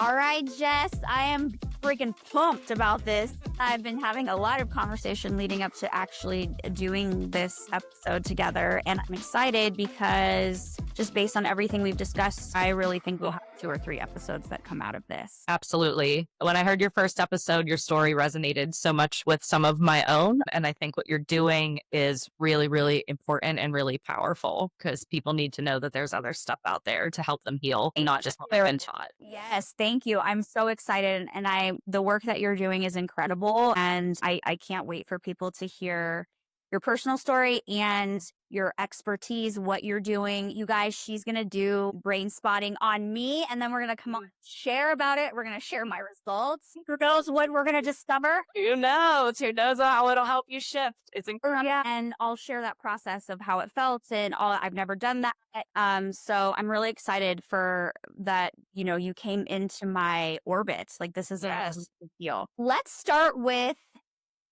All right, Jess, I am freaking pumped about this. I've been having a lot of conversation leading up to actually doing this episode together. And I'm excited because just based on everything we've discussed, I really think we'll have 2 or 3 episodes that come out of this. Absolutely. When I heard your first episode, your story resonated so much with some of my own. And I think what you're doing is really, really important and really powerful because people need to know that there's other stuff out there to help them heal, not just what they've been taught. Yes, thank you. I'm so excited. And the work that you're doing is incredible. And I can't wait for people to hear your personal story and your expertise, what you're doing. You guys, she's going to do brain spotting on me, and then we're going to come on and share about it. We're going to share my results. Who knows what we're going to discover? Who knows how it'll help you shift. It's incredible. Yeah, and I'll share that process of how it felt and all. I've never done that. So I'm really excited for that. You know, you came into my orbit. Like, this is a big deal. Let's start with,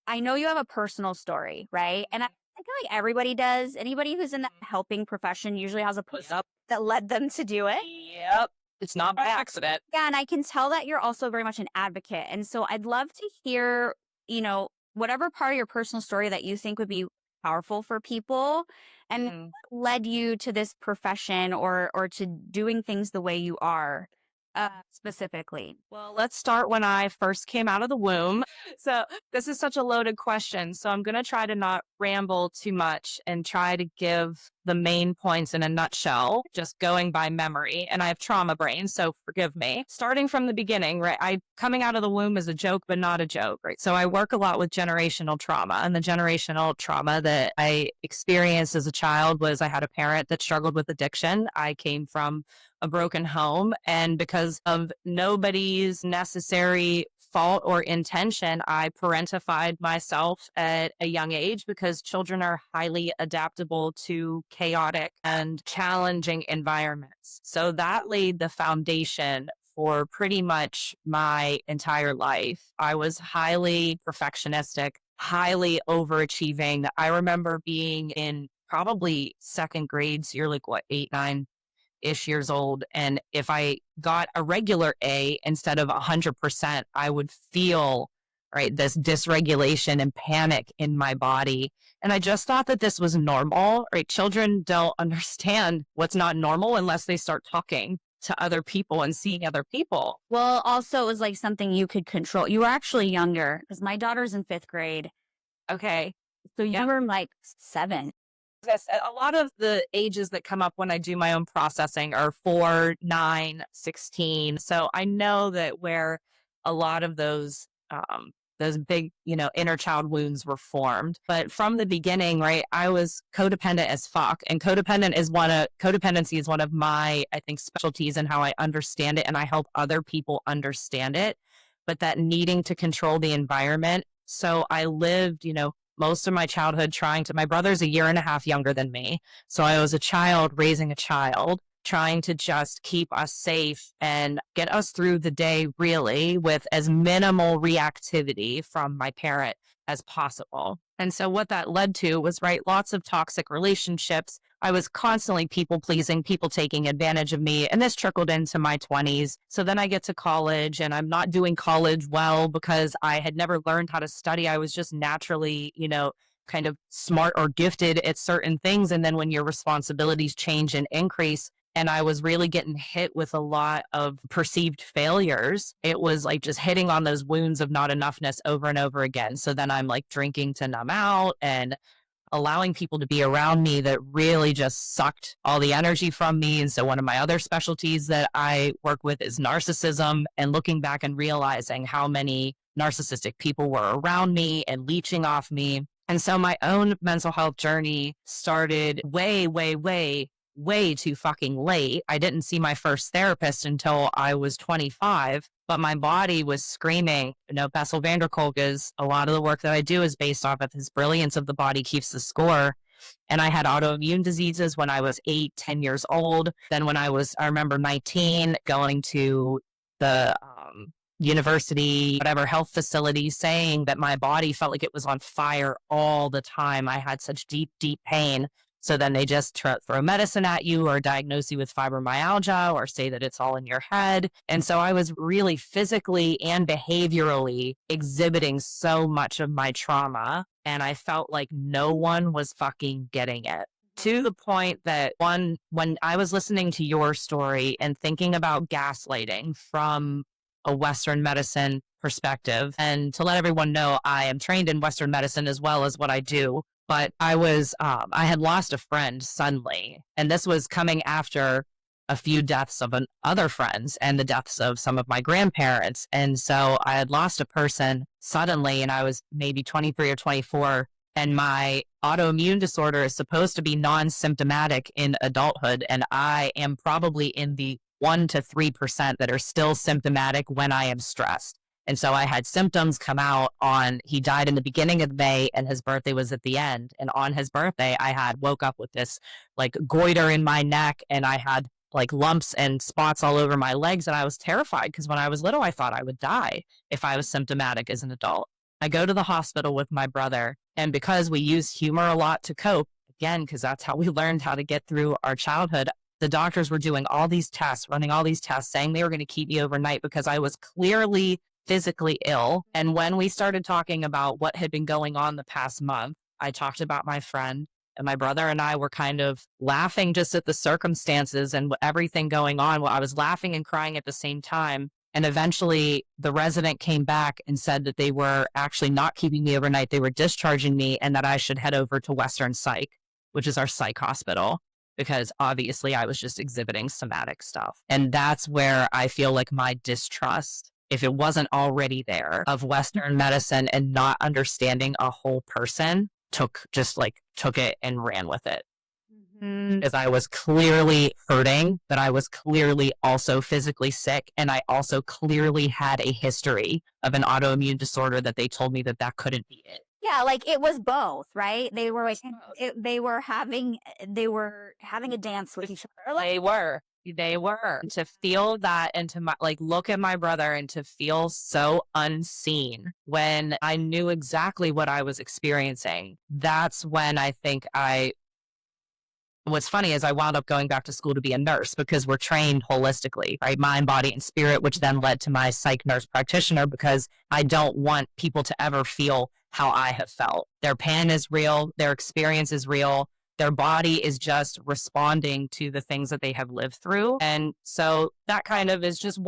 I know you have a personal story, right? And I feel like everybody does. Anybody who's in the helping profession usually has a person that led them to do it. Yep. It's not by accident. Yeah, and I can tell that you're also very much an advocate. And so I'd love to hear, whatever part of your personal story that you think would be powerful for people and what led you to this profession or to doing things the way you are. Specifically? Well, let's start when I first came out of the womb. So this is such a loaded question. So I'm going to try to not ramble too much and try to give the main points in a nutshell, just going by memory. And I have trauma brain, so forgive me. Starting from the beginning, right? Coming out of the womb is a joke, but not a joke, right? So I work a lot with generational trauma, and the generational trauma that I experienced as a child was I had a parent that struggled with addiction. I came from a broken home, and because of nobody's necessary fault or intention, I parentified myself at a young age because children are highly adaptable to chaotic and challenging environments. So that laid the foundation for pretty much my entire life. I was highly perfectionistic, highly overachieving. I remember being in probably second grade, so you're like, 8, 9-ish years old. And if I got a regular A instead of 100%, I would feel this dysregulation and panic in my body. And I just thought that this was normal, right? Children don't understand what's not normal unless they start talking to other people and seeing other people. Well, also it was like something you could control. You were actually younger because my daughter's in 5th grade. Okay. So you were like 7. Yes, a lot of the ages that come up when I do my own processing are 4, 9, 16. So I know that where a lot of those big, inner child wounds were formed. But from the beginning, right, I was codependent as fuck. And codependency is one of my, I think, specialties in how I understand it. And I help other people understand it. But that needing to control the environment. So I lived, most of my childhood my brother's 1.5 years younger than me. So I was a child raising a child, trying to just keep us safe and get us through the day really with as minimal reactivity from my parent as possible. And so what that led to was, lots of toxic relationships. I was constantly people pleasing, people taking advantage of me. And this trickled into my 20s. So then I get to college and I'm not doing college well because I had never learned how to study. I was just naturally, kind of smart or gifted at certain things. And then when your responsibilities change and increase, and I was really getting hit with a lot of perceived failures. It was like just hitting on those wounds of not enoughness over and over again. So then I'm like drinking to numb out and allowing people to be around me that really just sucked all the energy from me. And so one of my other specialties that I work with is narcissism, and looking back and realizing how many narcissistic people were around me and leeching off me. And so my own mental health journey started way too fucking late. I didn't see my first therapist until I was 25, but my body was screaming. Bessel van der Kolk is, a lot of the work that I do is based off of his brilliance of the body keeps the score. And I had autoimmune diseases when I was 8, 10 years old. Then when I remember 19, going to the university, whatever health facility, saying that my body felt like it was on fire all the time. I had such deep, deep pain. So then they just throw medicine at you or diagnose you with fibromyalgia or say that it's all in your head. And so I was really physically and behaviorally exhibiting so much of my trauma. And I felt like no one was fucking getting it. To the point that when I was listening to your story and thinking about gaslighting from a Western medicine perspective, and to let everyone know, I am trained in Western medicine as well as what I do. But I had lost a friend suddenly, and this was coming after a few deaths of other friends and the deaths of some of my grandparents. And so I had lost a person suddenly, and I was maybe 23 or 24. And my autoimmune disorder is supposed to be non-symptomatic in adulthood. And I am probably in the 1% to 3% that are still symptomatic when I am stressed. And so I had symptoms come out he died in the beginning of May and his birthday was at the end. And on his birthday, I woke up with this like goiter in my neck, and I had like lumps and spots all over my legs. And I was terrified because when I was little, I thought I would die if I was symptomatic as an adult. I go to the hospital with my brother, and because we use humor a lot to cope, again, because that's how we learned how to get through our childhood, the doctors were doing all these tests, running all these tests, saying they were going to keep me overnight because I was clearly physically ill. And when we started talking about what had been going on the past month, I talked about my friend, and my brother and I were kind of laughing just at the circumstances and everything going on. Well, I was laughing and crying at the same time. And eventually the resident came back and said that they were actually not keeping me overnight. They were discharging me, and that I should head over to Western Psych, which is our psych hospital, because obviously I was just exhibiting somatic stuff. And that's where I feel like my distrust, if it wasn't already there, of Western medicine and not understanding a whole person, took it and ran with it. Because I was clearly hurting, but I was clearly also physically sick. And I also clearly had a history of an autoimmune disorder that they told me that couldn't be it. Yeah, like it was both, right? They were like, they were having a dance with each other. Like, They were. To feel that and to look at my brother and to feel so unseen when I knew exactly what I was experiencing. That's when I think what's funny is I wound up going back to school to be a nurse because we're trained holistically, right? Mind, body, and spirit, which then led to my psych nurse practitioner, because I don't want people to ever feel how I have felt. Their pain is real. Their experience is real. Their body is just responding to the things that they have lived through. And so that kind of is just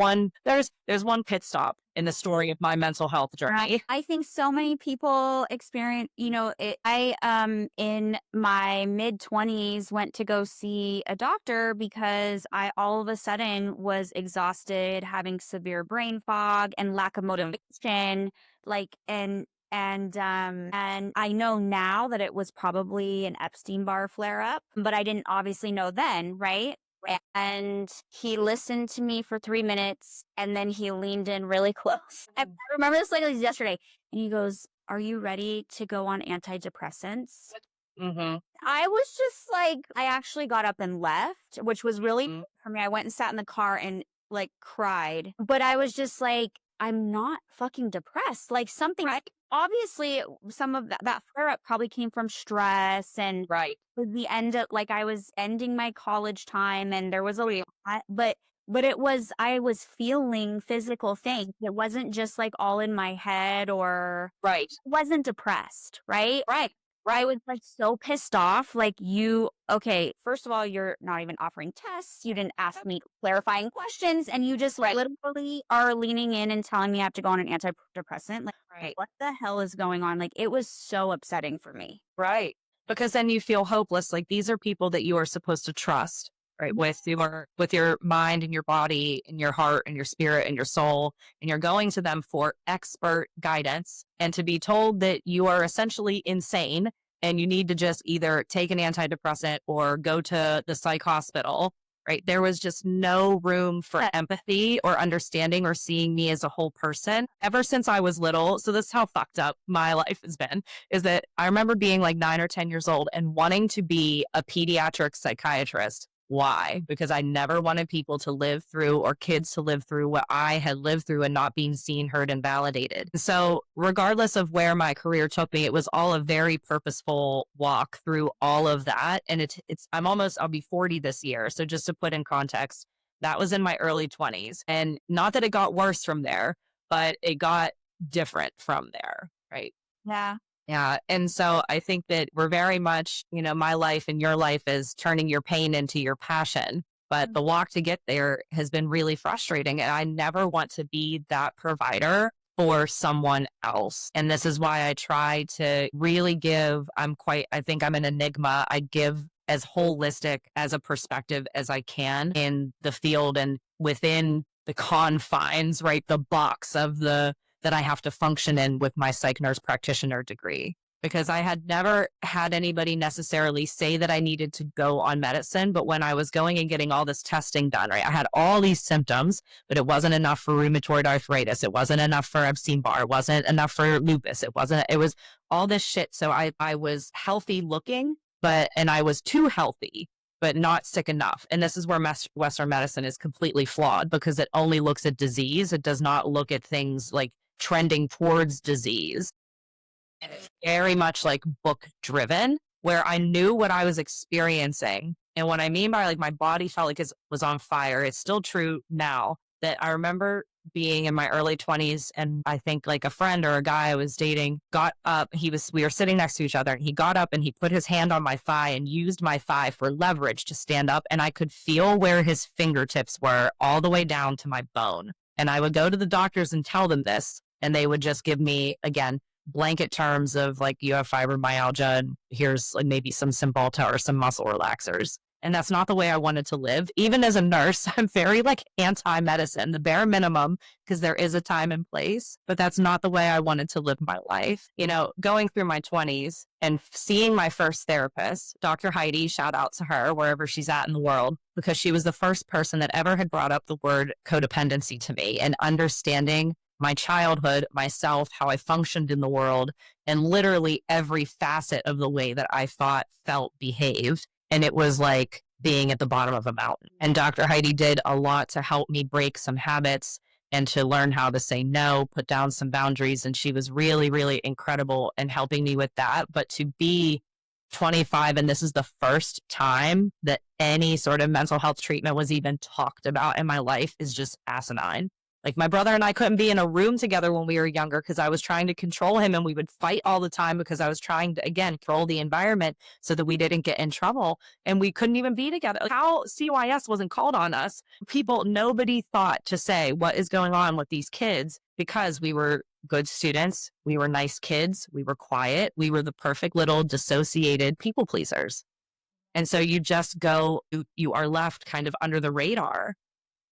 there's one pit stop in the story of my mental health journey. I think so many people experience, I in my mid-20s went to go see a doctor because I all of a sudden was exhausted, having severe brain fog and lack of motivation, and I know now that it was probably an Epstein-Barr flare-up, but I didn't obviously know then, right? And he listened to me for 3 minutes, and then he leaned in really close. I remember this like it was yesterday. And he goes, "Are you ready to go on antidepressants?" Mm-hmm. I was just like, I actually got up and left, which was really for me. I went and sat in the car and like cried. But I was just like, I'm not fucking depressed. Like something, obviously some of that flare up probably came from stress and the end of I was ending my college time and there was a lot, but I was feeling physical things. It wasn't just like all in my head or wasn't depressed. Right. I was like so pissed off. Like first of all, you're not even offering tests. You didn't ask me clarifying questions, and you just literally are leaning in and telling me I have to go on an antidepressant. Like, what the hell is going on? Like, it was so upsetting for me. Right. Because then you feel hopeless. Like these are people that you are supposed to trust, right? With your mind and your body and your heart and your spirit and your soul. And you're going to them for expert guidance, and to be told that you are essentially insane and you need to just either take an antidepressant or go to the psych hospital, right? There was just no room for empathy or understanding or seeing me as a whole person ever since I was little. So this is how fucked up my life has been, is that I remember being like 9 or 10 years old and wanting to be a pediatric psychiatrist Why? Because I never wanted people to live through, or kids to live through, what I had lived through and not being seen, heard, and validated. So regardless of where my career took me, it was all a very purposeful walk through all of that. And I'll be 40 this year. So just to put in context, that was in my early 20s. And not that it got worse from there, but it got different from there. Right. Yeah. Yeah. And so I think that we're very much, my life and your life is turning your pain into your passion. But the walk to get there has been really frustrating. And I never want to be that provider for someone else. And this is why I try to really give. I think I'm an enigma. I give as holistic as a perspective as I can in the field and within the confines, right? The box of that I have to function in with my psych nurse practitioner degree, because I had never had anybody necessarily say that I needed to go on medicine. But when I was going and getting all this testing done, right, I had all these symptoms, but it wasn't enough for rheumatoid arthritis. It wasn't enough for Epstein-Barr. It wasn't enough for lupus. It was all this shit. So I was healthy looking, and I was too healthy, but not sick enough. And this is where Western medicine is completely flawed, because it only looks at disease. It does not look at things like trending towards disease. And it's very much like book driven, where I knew what I was experiencing. And what I mean by like my body felt like it was on fire, it's still true now. That I remember being in my early 20s, and I think like a friend or a guy I was dating got up. We were sitting next to each other, and he got up and he put his hand on my thigh and used my thigh for leverage to stand up. And I could feel where his fingertips were all the way down to my bone. And I would go to the doctors and tell them this, and they would just give me, again, blanket terms of like, you have fibromyalgia and here's like maybe some Cymbalta or some muscle relaxers. And that's not the way I wanted to live. Even as a nurse, I'm very like anti-medicine, the bare minimum, because there is a time and place, but that's not the way I wanted to live my life. Going through my 20s and seeing my first therapist, Dr. Heidi, shout out to her wherever she's at in the world, because she was the first person that ever had brought up the word codependency to me, and understanding my childhood, myself, how I functioned in the world, and literally every facet of the way that I thought, felt, behaved. And it was like being at the bottom of a mountain. And Dr. Heidi did a lot to help me break some habits and to learn how to say no, put down some boundaries. And she was really, really incredible in helping me with that. But to be 25, and this is the first time that any sort of mental health treatment was even talked about in my life, is just asinine. Like my brother and I couldn't be in a room together when we were younger because I was trying to control him, and we would fight all the time because I was trying to, again, control the environment so that we didn't get in trouble, and we couldn't even be together. Like how CYS wasn't called on us. Nobody thought to say what is going on with these kids, because we were good students. We were nice kids. We were quiet. We were the perfect little dissociated people pleasers. And so you are left kind of under the radar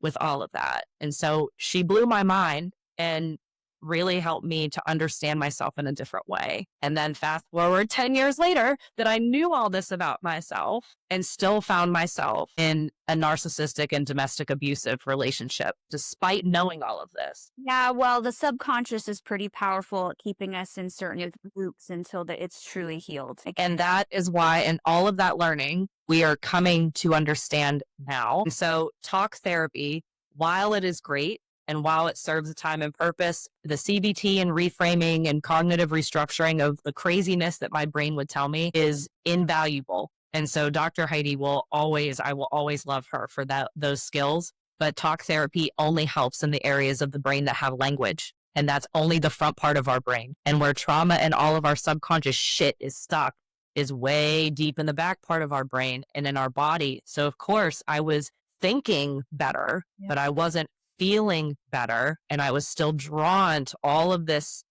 with all of that. And so she blew my mind and really helped me to understand myself in a different way. And then fast forward 10 years later, that I knew all this about myself and still found myself in a narcissistic and domestic abusive relationship, despite knowing all of this. Yeah, well, the subconscious is pretty powerful at keeping us in certain loops until it's truly healed. And that is why, in all of that learning, we are coming to understand now. So talk therapy, while it is great, and while it serves a time and purpose, the CBT and reframing and cognitive restructuring of the craziness that my brain would tell me is invaluable. And so Dr. Heidi I will always love her for those skills. But talk therapy only helps in the areas of the brain that have language. And that's only the front part of our brain. And where trauma and all of our subconscious shit is stuck is way deep in the back part of our brain and in our body. So of course I was thinking better, but I wasn't feeling better. And I was still drawn to all of this,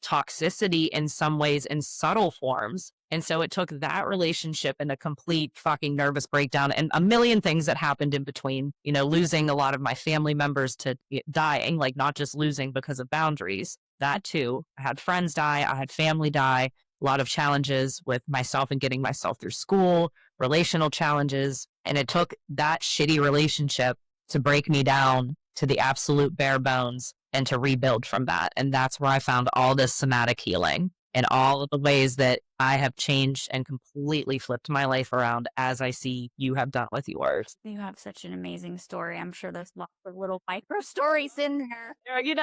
toxicity in some ways in subtle forms. And so it took that relationship and a complete fucking nervous breakdown and a million things that happened in between, losing a lot of my family members to dying, like not just losing because of boundaries. That too. I had friends die. I had family die. A lot of challenges with myself and getting myself through school, relational challenges. And it took that shitty relationship to break me down to the absolute bare bones and to rebuild from that. And that's where I found all this somatic healing. and all of the ways that I have changed and completely flipped my life around as I see you have done with yours. You have such an amazing story. I'm sure there's lots of little micro stories in there.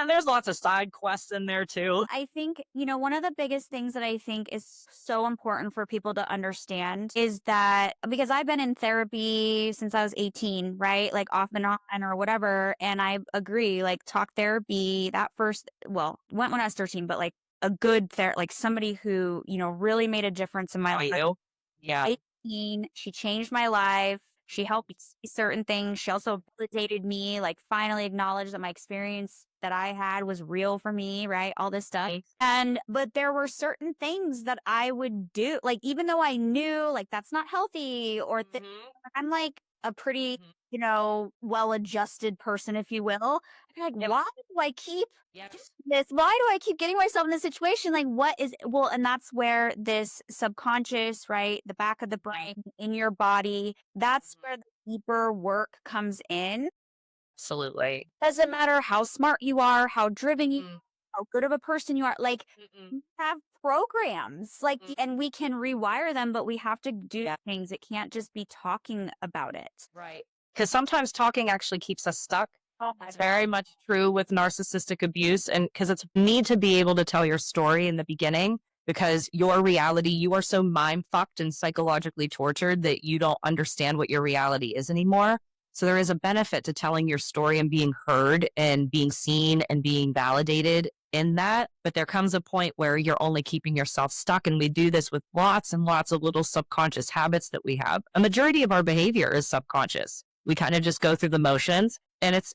There's lots of side quests in there too. I think, one of the biggest things that I think is so important for people to understand is that because I've been in therapy since I was 18, right? Like off and on or whatever. And I agree, like talk therapy, that first, well, went when I was 13, but like a good therapist, like somebody who, really made a difference in my life. You? Yeah. 18, she changed my life. She helped me see certain things. She also validated me, like finally acknowledged that my experience that I had was real for me, right? All this stuff. But there were certain things that I would do, like, even though I knew like that's not healthy or I'm like a pretty, well-adjusted person, if you will. I'd be like, why do I keep this? Why do I keep getting myself in this situation? Like, and that's where this subconscious, right? The back of the brain in your body, that's where the deeper work comes in. Absolutely. Doesn't matter how smart you are, how driven you are, how good of a person you are. Like, you have programs, like, and we can rewire them, but we have to do things. It can't just be talking about it. Right. Because sometimes talking actually keeps us stuck. It's very much true with narcissistic abuse. And because it's need to be able to tell your story in the beginning, because your reality, you are so mind fucked and psychologically tortured that you don't understand what your reality is anymore. So there is a benefit to telling your story and being heard and being seen and being validated in that. But there comes a point where you're only keeping yourself stuck. And we do this with lots and lots of little subconscious habits that we have. A majority of our behavior is subconscious. We kind of just go through the motions, and it's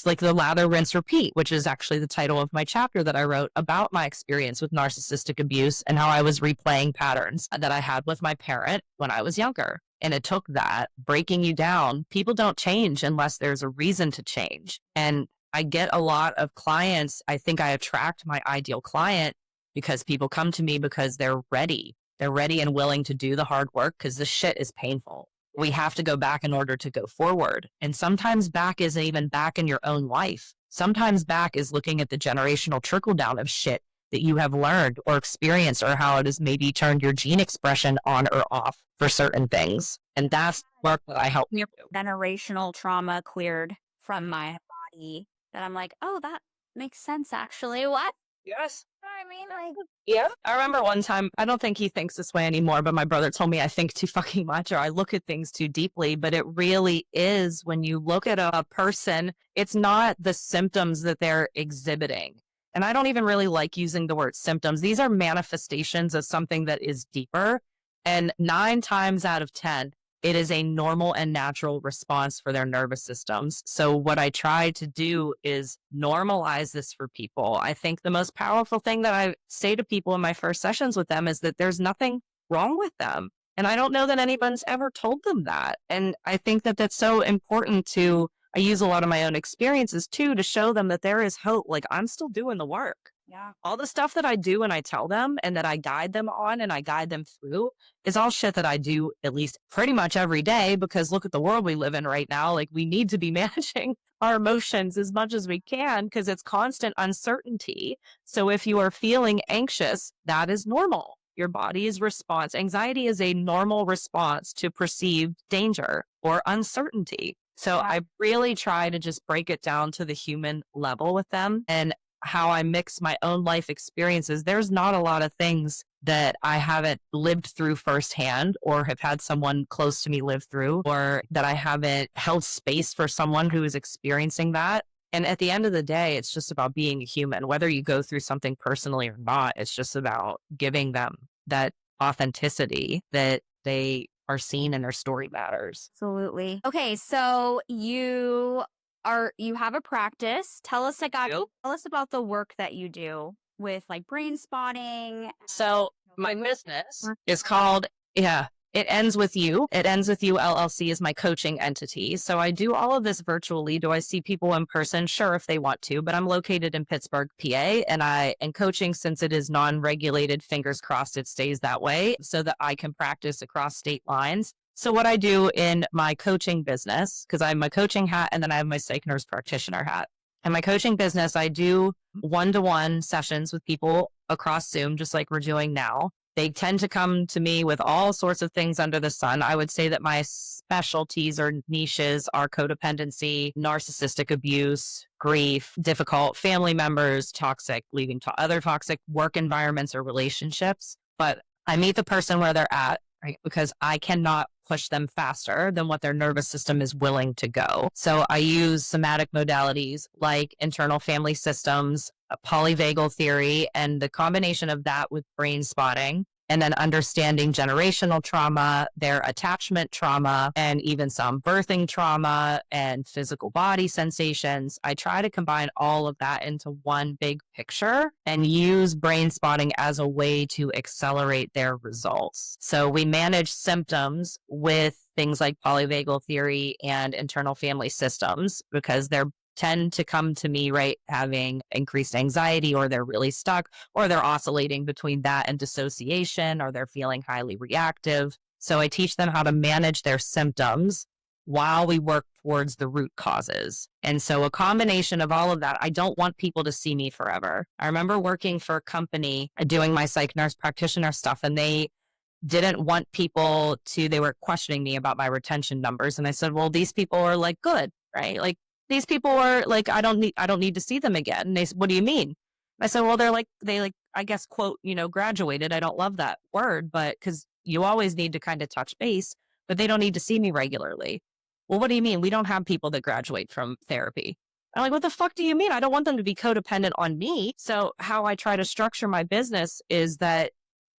like the lather, rinse, repeat, which is actually the title of my chapter that I wrote about my experience with narcissistic abuse and how I was replaying patterns that I had with my parent when I was younger. And it took that breaking you down. People don't change unless there's a reason to change. And I get a lot of clients. I think I attract my ideal client because people come to me because they're ready. They're ready and willing to do the hard work because this shit is painful. We have to go back in order to go forward. And sometimes back isn't even back in your own life. Sometimes back is looking at the generational trickle down of shit that you have learned or experienced, or how it has maybe turned your gene expression on or off for certain things. And that's work that I help you. Generational trauma cleared from my body that I'm like, oh, that makes sense actually. What? Yes. I mean, like, yeah. I remember one time, I don't think he thinks this way anymore, but my brother told me I think too fucking much or I look at things too deeply. But it really is, when you look at a person, it's not the symptoms that they're exhibiting. And I don't even really like using the word symptoms. These are manifestations of something that is deeper. And 9 times out of 10, it is a normal and natural response for their nervous systems. So what I try to do is normalize this for people. I think the most powerful thing that I say to people in my first sessions with them is that there's nothing wrong with them. And I don't know that anyone's ever told them that. And I think that that's so important I use a lot of my own experiences too, to show them that there is hope. Like, I'm still doing the work. yeah. All the stuff that I do and I tell them and that I guide them on and I guide them through is all shit that I do at least pretty much every day, because look at the world we live in right now. Like, we need to be managing our emotions as much as we can because it's constant uncertainty. So if you are feeling anxious, that is normal. Your body's response. Anxiety is a normal response to perceived danger or uncertainty. So I really try to just break it down to the human level with them, and how I mix my own life experiences. There's not a lot of things that I haven't lived through firsthand or have had someone close to me live through, or that I haven't held space for someone who is experiencing that. And at the end of the day, it's just about being a human. Whether you go through something personally or not, it's just about giving them that authenticity that they are seen and their story matters. Absolutely. Okay, so you have a practice. Tell us about the work that you do with like brain spotting. So my business is called, It Ends With You. It Ends With You LLC is my coaching entity. So I do all of this virtually. Do I see people in person? Sure, if they want to, but I'm located in Pittsburgh, PA, and coaching, since it is non-regulated, fingers crossed it stays that way so that I can practice across state lines. So what I do in my coaching business, because I have my coaching hat and then I have my psych nurse practitioner hat. In my coaching business, I do one-to-one sessions with people across Zoom, just like we're doing now. They tend to come to me with all sorts of things under the sun. I would say that my specialties or niches are codependency, narcissistic abuse, grief, difficult family members, toxic, leading to other toxic work environments or relationships. But I meet the person where they're at, right? Because I cannot push them faster than what their nervous system is willing to go. So I use somatic modalities like internal family systems, polyvagal theory, and the combination of that with brain spotting, and then understanding generational trauma, their attachment trauma, and even some birthing trauma and physical body sensations. I try to combine all of that into one big picture and use brain spotting as a way to accelerate their results. So we manage symptoms with things like polyvagal theory and internal family systems because they're tend to come to me, right, having increased anxiety, or they're really stuck, or they're oscillating between that and dissociation, or they're feeling highly reactive. So I teach them how to manage their symptoms while we work towards the root causes. And so a combination of all of that, I don't want people to see me forever. I remember working for a company doing my psych nurse practitioner stuff, and they didn't want people to, they were questioning me about my retention numbers. And I said, well, these people are like good, right? Like, these people are like, I don't need to see them again. And they said, what do you mean? I said, well, I guess, quote, graduated. I don't love that word, but because you always need to kind of touch base, but they don't need to see me regularly. Well, what do you mean? We don't have people that graduate from therapy. I'm like, what the fuck do you mean? I don't want them to be codependent on me. So how I try to structure my business is that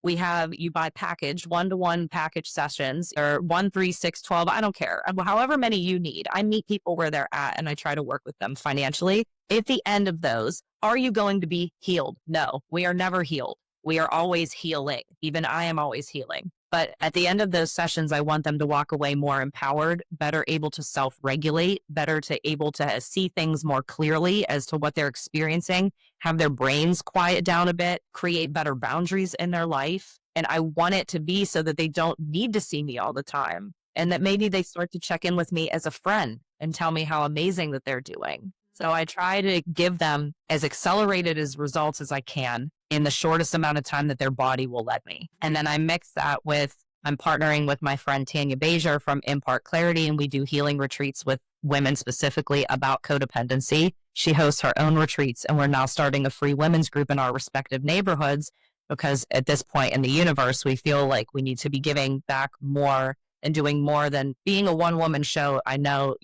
you buy packaged one-to-one package sessions or 1, 3, 6, 12. I don't care. However many you need. I meet people where they're at and I try to work with them financially. At the end of those, are you going to be healed? No, we are never healed. We are always healing. Even I am always healing. But at the end of those sessions, I want them to walk away more empowered, better able to self-regulate, better to able to see things more clearly as to what they're experiencing, have their brains quiet down a bit, create better boundaries in their life. And I want it to be so that they don't need to see me all the time. And that maybe they start to check in with me as a friend and tell me how amazing that they're doing. So I try to give them as accelerated as results as I can in the shortest amount of time that their body will let me. And then I mix that with, I'm partnering with my friend Tanya Bezier from Impart Clarity, and we do healing retreats with women specifically about codependency. She hosts her own retreats, and we're now starting a free women's group in our respective neighborhoods because at this point in the universe, we feel like we need to be giving back more and doing more than being a one-woman show. I know,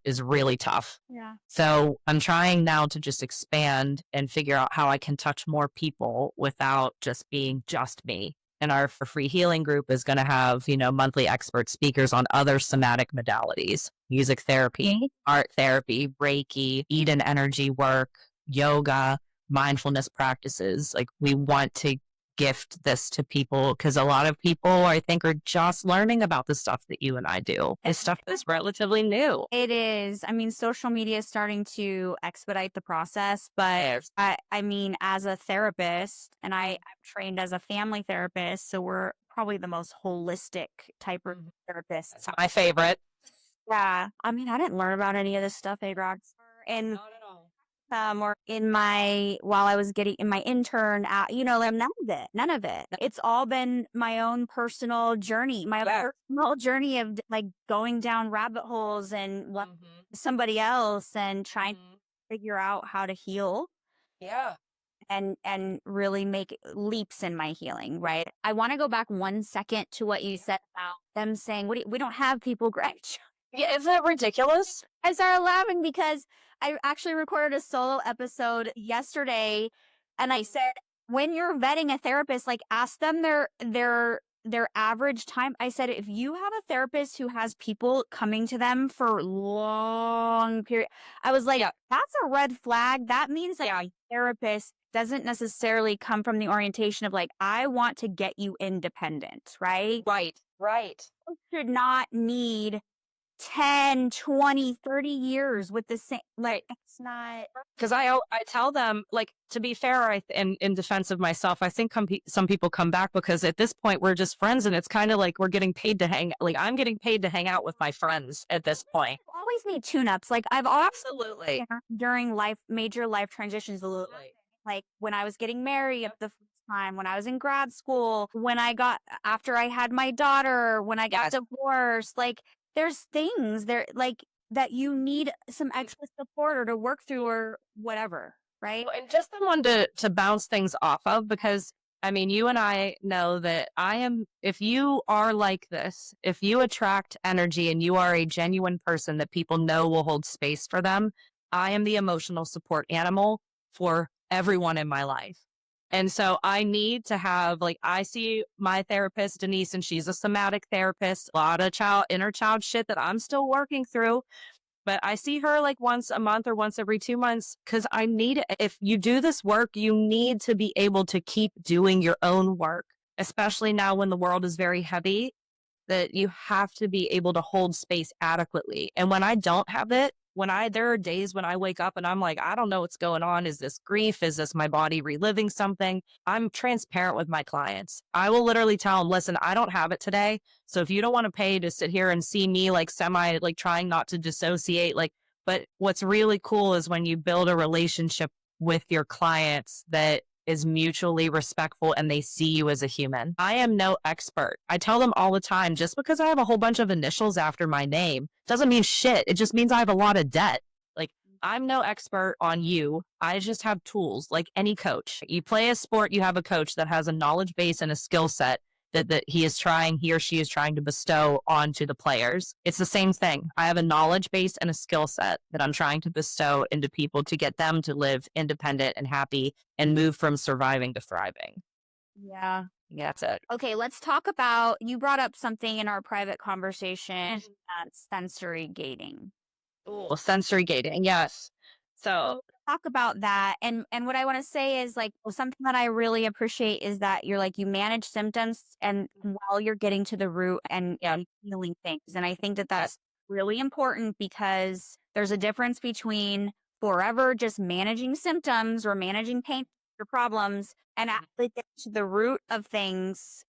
is really tough. Yeah. So I'm trying now to just expand and figure out how I can touch more people without just being just me. And our free healing group is going to have, monthly expert speakers on other somatic modalities, music therapy, art therapy, Reiki, Eden energy work, yoga, mindfulness practices. Like, we want to gift this to people because a lot of people, I think, are just learning about the stuff that you and I do. This stuff is relatively new. It is. I mean, social media is starting to expedite the process, but I mean, as a therapist, and I'm trained as a family therapist, so we're probably the most holistic type of therapist. That's my favorite. Yeah. I mean, I didn't learn about any of this stuff, Rox. And or while I was getting in my intern, none of it. It's all been my own personal journey, personal journey of like going down rabbit holes and somebody else and trying to figure out how to heal. Yeah. And really make leaps in my healing, right? I want to go back 1 second to what you said about them saying, we don't have people graduate. Yeah, isn't that ridiculous? I started laughing because I actually recorded a solo episode yesterday, and I said, when you're vetting a therapist, like, ask them their average time. I said, if you have a therapist who has people coming to them for long period, I was like, that's a red flag. That means that a therapist doesn't necessarily come from the orientation of like, I want to get you independent, right? Right. You should not need 10, 20, 30 years with the same, like, it's not. Because I tell them, like, to be fair, in defense of myself, I think some people come back because at this point we're just friends, and it's kind of like we're getting paid to I'm getting paid to hang out with my friends at this point. I've always need tune-ups. Like I've always Absolutely. during major life transitions, Absolutely. like when I was getting married the first time, when I was in grad school, when I got after I had my daughter, when I got Yes. divorced, like there's things there like that you need some extra support or to work through or whatever, right? Well, and just someone to bounce things off of, because I mean, you and I know that if you are like this, if you attract energy and you are a genuine person that people know will hold space for them, I am the emotional support animal for everyone in my life. And so I need to have, like, I see my therapist, Denise, and she's a somatic therapist, a lot of inner child shit that I'm still working through. But I see her like once a month or once every 2 months because I need it. If you do this work, you need to be able to keep doing your own work, especially now when the world is very heavy, that you have to be able to hold space adequately. And when I don't have it, there are days when I wake up and I'm like, I don't know what's going on. Is this grief? Is this my body reliving something? I'm transparent with my clients. I will literally tell them, listen, I don't have it today. So if you don't want to pay to sit here and see me like like trying not to dissociate, like, but what's really cool is when you build a relationship with your clients that is mutually respectful and they see you as a human. I am no expert. I tell them all the time, just because I have a whole bunch of initials after my name doesn't mean shit. It just means I have a lot of debt. Like, I'm no expert on you. I just have tools like any coach. You play a sport, you have a coach that has a knowledge base and a skill set that he or she is trying to bestow onto the players. It's the same thing. I have a knowledge base and a skill set that I'm trying to bestow into people to get them to live independent and happy and move from surviving to thriving. Yeah. Yeah, that's it. Okay, let's talk about, you brought up something in our private conversation, sensory gating. Ooh, sensory gating. Yes. So Talk about that. And what I want to say is like something that I really appreciate is that you're like you manage symptoms and while you're getting to the root and healing things. And I think that that's really important because there's a difference between forever just managing symptoms or managing pain or problems and actually get to the root of things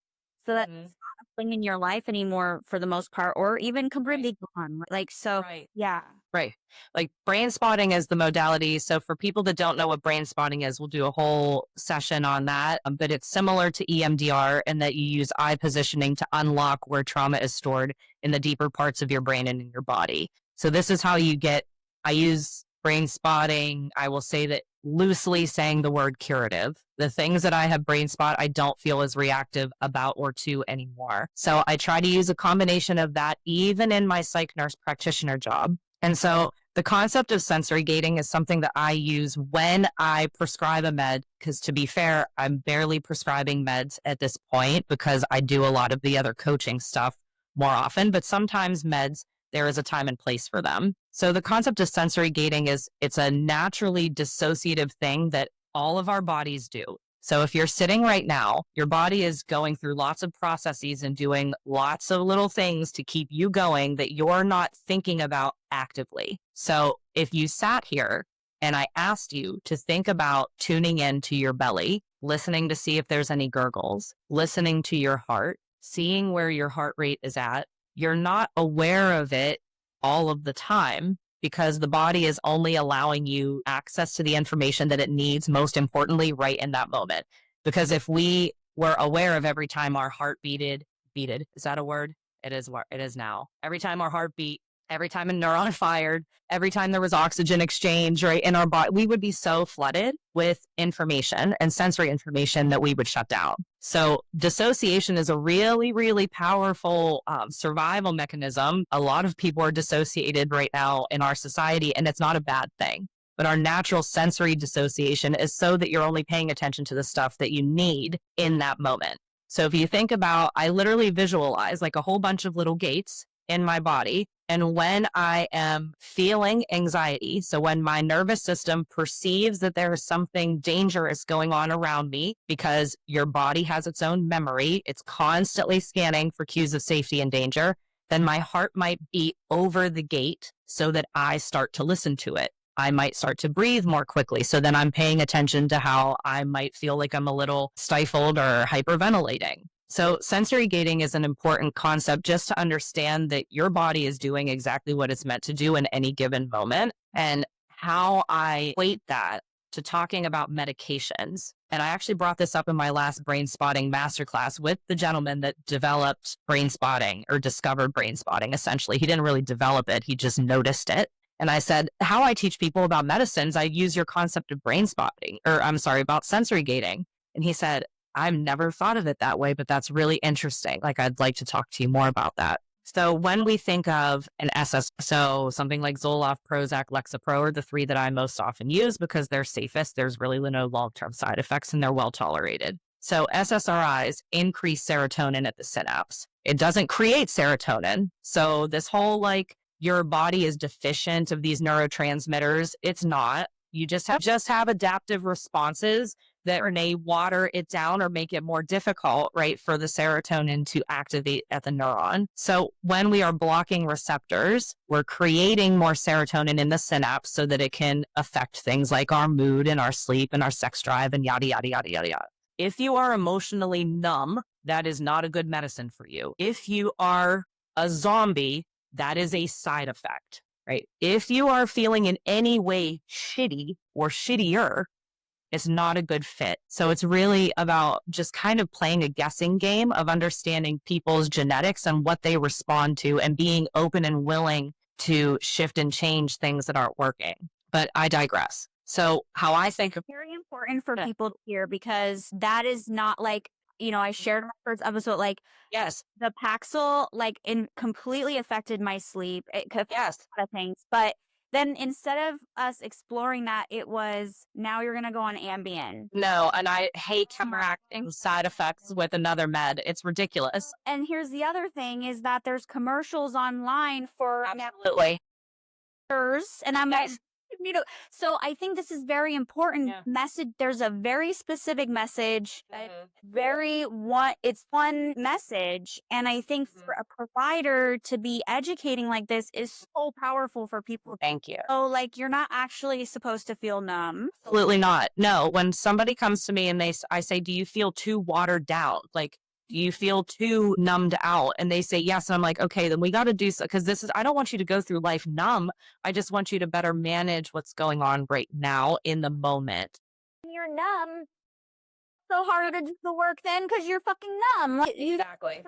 so that it's not a thing in your life anymore for the most part, or even completely gone. Like so, yeah. Right. Like brain spotting is the modality. So for people that don't know what brain spotting is, we'll do a whole session on that. But it's similar to EMDR in that you use eye positioning to unlock where trauma is stored in the deeper parts of your brain and in your body. So this is how I use brain spotting. I will say that loosely saying the word curative. The things that I have brain spot, I don't feel as reactive about or to anymore. So I try to use a combination of that even in my psych nurse practitioner job. And so the concept of sensory gating is something that I use when I prescribe a med, because to be fair, I'm barely prescribing meds at this point because I do a lot of the other coaching stuff more often, but sometimes meds, there is a time and place for them. So the concept of sensory gating it's a naturally dissociative thing that all of our bodies do. So if you're sitting right now, your body is going through lots of processes and doing lots of little things to keep you going that you're not thinking about actively. So if you sat here and I asked you to think about tuning into your belly, listening to see if there's any gurgles, listening to your heart, seeing where your heart rate is at, you're not aware of it all of the time, because the body is only allowing you access to the information that it needs, most importantly, right in that moment. Because if we were aware of every time our heart beated, is that a word? It is now. Every time our heart beat, every time a neuron fired, every time there was oxygen exchange, right, in our body, we would be so flooded with information and sensory information that we would shut down. So dissociation is a really, really powerful survival mechanism. A lot of people are dissociated right now in our society, and it's not a bad thing. But our natural sensory dissociation is so that you're only paying attention to the stuff that you need in that moment. So if you think about, I literally visualize like a whole bunch of little gates in my body. And when I am feeling anxiety, so when my nervous system perceives that there is something dangerous going on around me, because your body has its own memory, it's constantly scanning for cues of safety and danger, then my heart might beat over the gate so that I start to listen to it. I might start to breathe more quickly. So then I'm paying attention to how I might feel like I'm a little stifled or hyperventilating. So sensory gating is an important concept just to understand that your body is doing exactly what it's meant to do in any given moment. And how I equate that to talking about medications. And I actually brought this up in my last brain spotting masterclass with the gentleman that developed brain spotting or discovered brain spotting. Essentially, he didn't really develop it. He just noticed it. And I said, how I teach people about medicines, I use your concept of brain spotting, or I'm sorry, about sensory gating. And he said, I've never thought of it that way, but that's really interesting. Like, I'd like to talk to you more about that. So when we think of an so something like Zoloft, Prozac, Lexapro are the three that I most often use because they're safest. There's really no long-term side effects and they're well tolerated. So SSRIs increase serotonin at the synapse. It doesn't create serotonin. So this whole like your body is deficient of these neurotransmitters, it's not. You just have adaptive responses that may water it down or make it more difficult, right, for the serotonin to activate at the neuron. So when we are blocking receptors, we're creating more serotonin in the synapse so that it can affect things like our mood and our sleep and our sex drive and yada, yada, yada, yada, yada. If you are emotionally numb, that is not a good medicine for you. If you are a zombie, that is a side effect, right? If you are feeling in any way shitty or shittier, it's not a good fit. So it's really about just kind of playing a guessing game of understanding people's genetics and what they respond to and being open and willing to shift and change things that aren't working. But I digress. So how I think of Very important for people to hear because that is not like, I shared in my first episode, like, yes, the Paxil, like, completely affected my sleep. It could affect a lot of things. But then instead of us exploring that, it was, now you're going to go on Ambien. No, and I hate counteracting side effects with another med. It's ridiculous. And here's the other thing is that there's commercials online for Absolutely. and I'm like, so I think this is very important message. There's a very specific message, it's one message. And I think for a provider to be educating like this is so powerful for people. Thank you. So like, you're not actually supposed to feel numb. Absolutely not. No, when somebody comes to me and I say, do you feel too watered down? Like, do you feel too numbed out? And they say yes. And I'm like, okay, then we got to do so. Because I don't want you to go through life numb. I just want you to better manage what's going on right now in the moment. You're numb. So hard to do the work then because you're fucking numb. Exactly.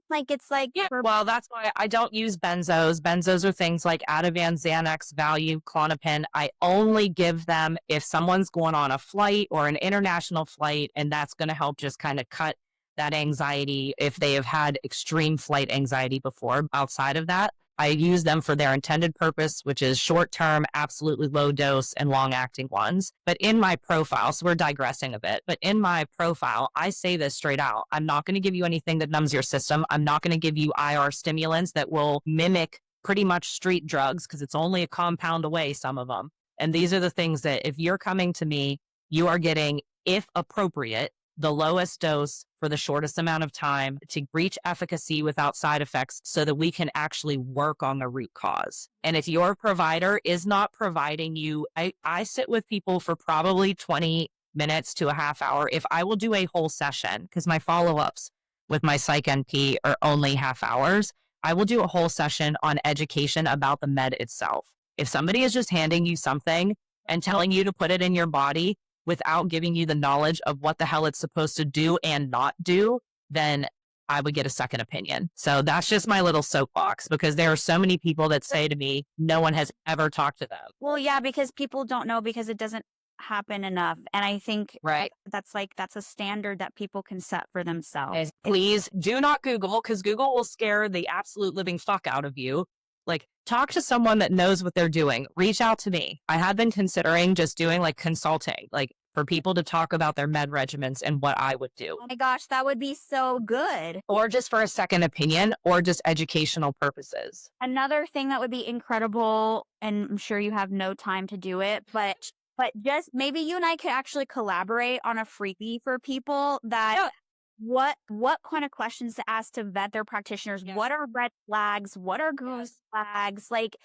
Like, it's like, well, that's why I don't use benzos. Benzos are things like Ativan, Xanax, Valium, Klonopin. I only give them if someone's going on a flight or an international flight, and that's going to help just kind of cut that anxiety if they have had extreme flight anxiety before. Outside of that, I use them for their intended purpose, which is short-term, absolutely low dose and long-acting ones. But in my profile, so we're digressing a bit, but in my profile, I say this straight out. I'm not going to give you anything that numbs your system. I'm not going to give you IR stimulants that will mimic pretty much street drugs because it's only a compound away, some of them. And these are the things that if you're coming to me, you are getting, if appropriate, the lowest dose for the shortest amount of time to reach efficacy without side effects so that we can actually work on the root cause. And if your provider is not providing you, I sit with people for probably 20 minutes to a half hour. If I will do a whole session, because my follow-ups with my Psych NP are only half hours, I will do a whole session on education about the med itself. If somebody is just handing you something and telling you to put it in your body, without giving you the knowledge of what the hell it's supposed to do and not do, then I would get a second opinion. So that's just my little soapbox because there are so many people that say to me, no one has ever talked to them. Well, yeah, because people don't know because it doesn't happen enough. And I think that's a standard that people can set for themselves. Please do not Google because Google will scare the absolute living fuck out of you. Like, talk to someone that knows what they're doing. Reach out to me. I have been considering just doing like consulting, like for people to talk about their med regimens and what I would do. Oh my gosh, that would be so good. Or just for a second opinion or just educational purposes. Another thing that would be incredible, and I'm sure you have no time to do it, but just maybe you and I could actually collaborate on a freebie for people that what kind of questions to ask to vet their practitioners. What are red flags? What are green flags? Like,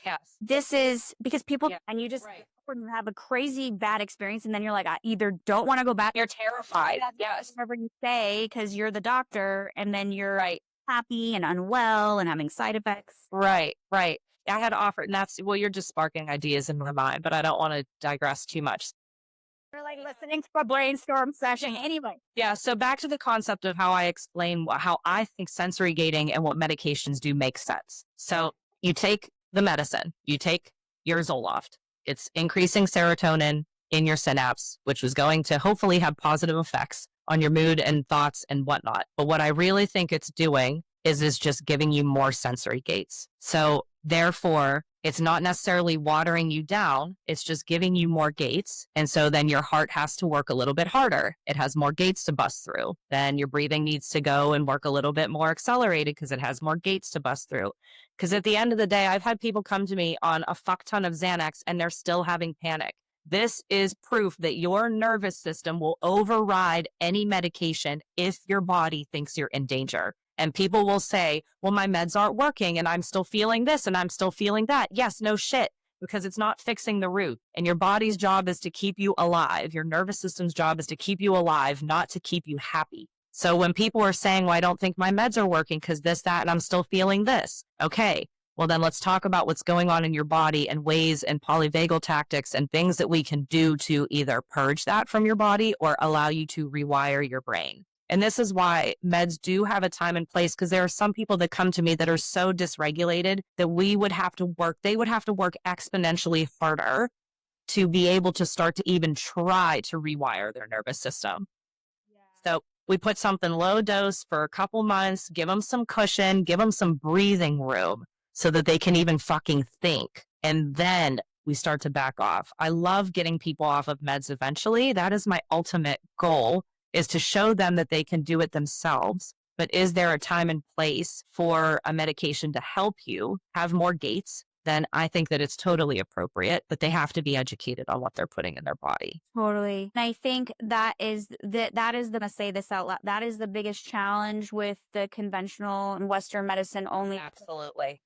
this is because people, and you just when you have a crazy bad experience and then you're like, I either don't want to go back. You're terrified. Yes. Whatever you say, because you're the doctor, and then you're Right. happy and unwell and having side effects. Right. Right. I had offered, and that's, well, you're just sparking ideas in my mind, but I don't want to digress too much. We're like listening to a brainstorm session anyway. Yeah. So back to the concept of how I explain how I think sensory gating and what medications do make sense. So you take the medicine, you take your Zoloft. It's increasing serotonin in your synapse, which was going to hopefully have positive effects on your mood and thoughts and whatnot. But what I really think it's doing is just giving you more sensory gates. So therefore, it's not necessarily watering you down. It's just giving you more gates. And so then your heart has to work a little bit harder. It has more gates to bust through. Then your breathing needs to go and work a little bit more accelerated because it has more gates to bust through. Because at the end of the day, I've had people come to me on a fuck ton of Xanax and they're still having panic. This is proof that your nervous system will override any medication if your body thinks you're in danger. And people will say, well, my meds aren't working and I'm still feeling this and I'm still feeling that. Yes, no shit, because it's not fixing the root. And your body's job is to keep you alive. Your nervous system's job is to keep you alive, not to keep you happy. So when people are saying, well, I don't think my meds are working because this, that, and I'm still feeling this. Okay, well, then let's talk about what's going on in your body and ways and polyvagal tactics and things that we can do to either purge that from your body or allow you to rewire your brain. And this is why meds do have a time and place, because there are some people that come to me that are so dysregulated that they would have to work exponentially harder to be able to start to even try to rewire their nervous system. Yeah. So we put something low dose for a couple months, give them some cushion, give them some breathing room so that they can even fucking think. And then we start to back off. I love getting people off of meds eventually. That is my ultimate goal, is to show them that they can do it themselves. But is there a time and place for a medication to help you have more gates? Then I think that it's totally appropriate, but they have to be educated on what they're putting in their body. Totally. And I think that is gonna say this out loud. That is the biggest challenge with the conventional and Western medicine only. Absolutely.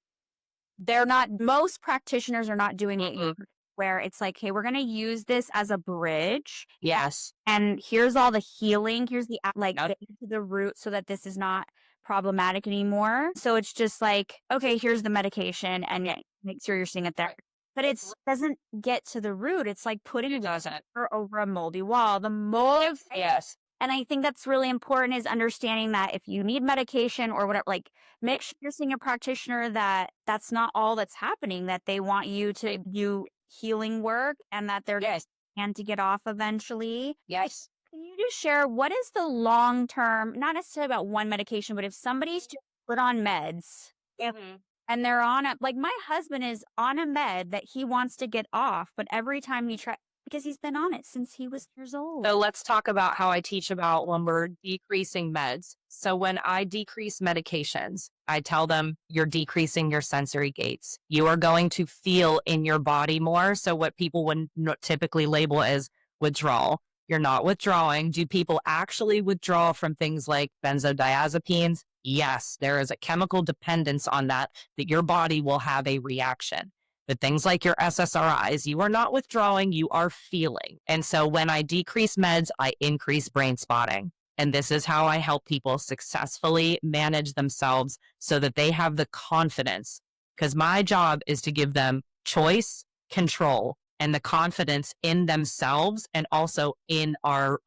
Most practitioners are not doing it where it's like, hey, we're going to use this as a bridge. Yes. And here's all the healing. Here's the the root so that this is not problematic anymore. So it's just like, okay, here's the medication and make sure you're seeing it there. But it doesn't get to the root. It's like putting it over a moldy wall. The mold. Yes. And I think that's really important, is understanding that if you need medication or whatever, like, make sure you're seeing a practitioner that that's not all that's happening, that they want you to do healing work and that they're and to get off eventually. Yes. Can you just share what is the long-term, not necessarily about one medication, but if somebody's just put on meds and they're on like my husband is on a med that he wants to get off, but every time he tries, because he's been on it since he was years old. So let's talk about how I teach about when we're decreasing meds. So when I decrease medications, I tell them you're decreasing your sensory gates. You are going to feel in your body more. So what people would typically label as withdrawal. You're not withdrawing. Do people actually withdraw from things like benzodiazepines? Yes, there is a chemical dependence on that your body will have a reaction. But things like your SSRIs, you are not withdrawing, you are feeling. And so when I decrease meds, I increase brain spotting. And this is how I help people successfully manage themselves so that they have the confidence. Because my job is to give them choice, control, and the confidence in themselves and also in our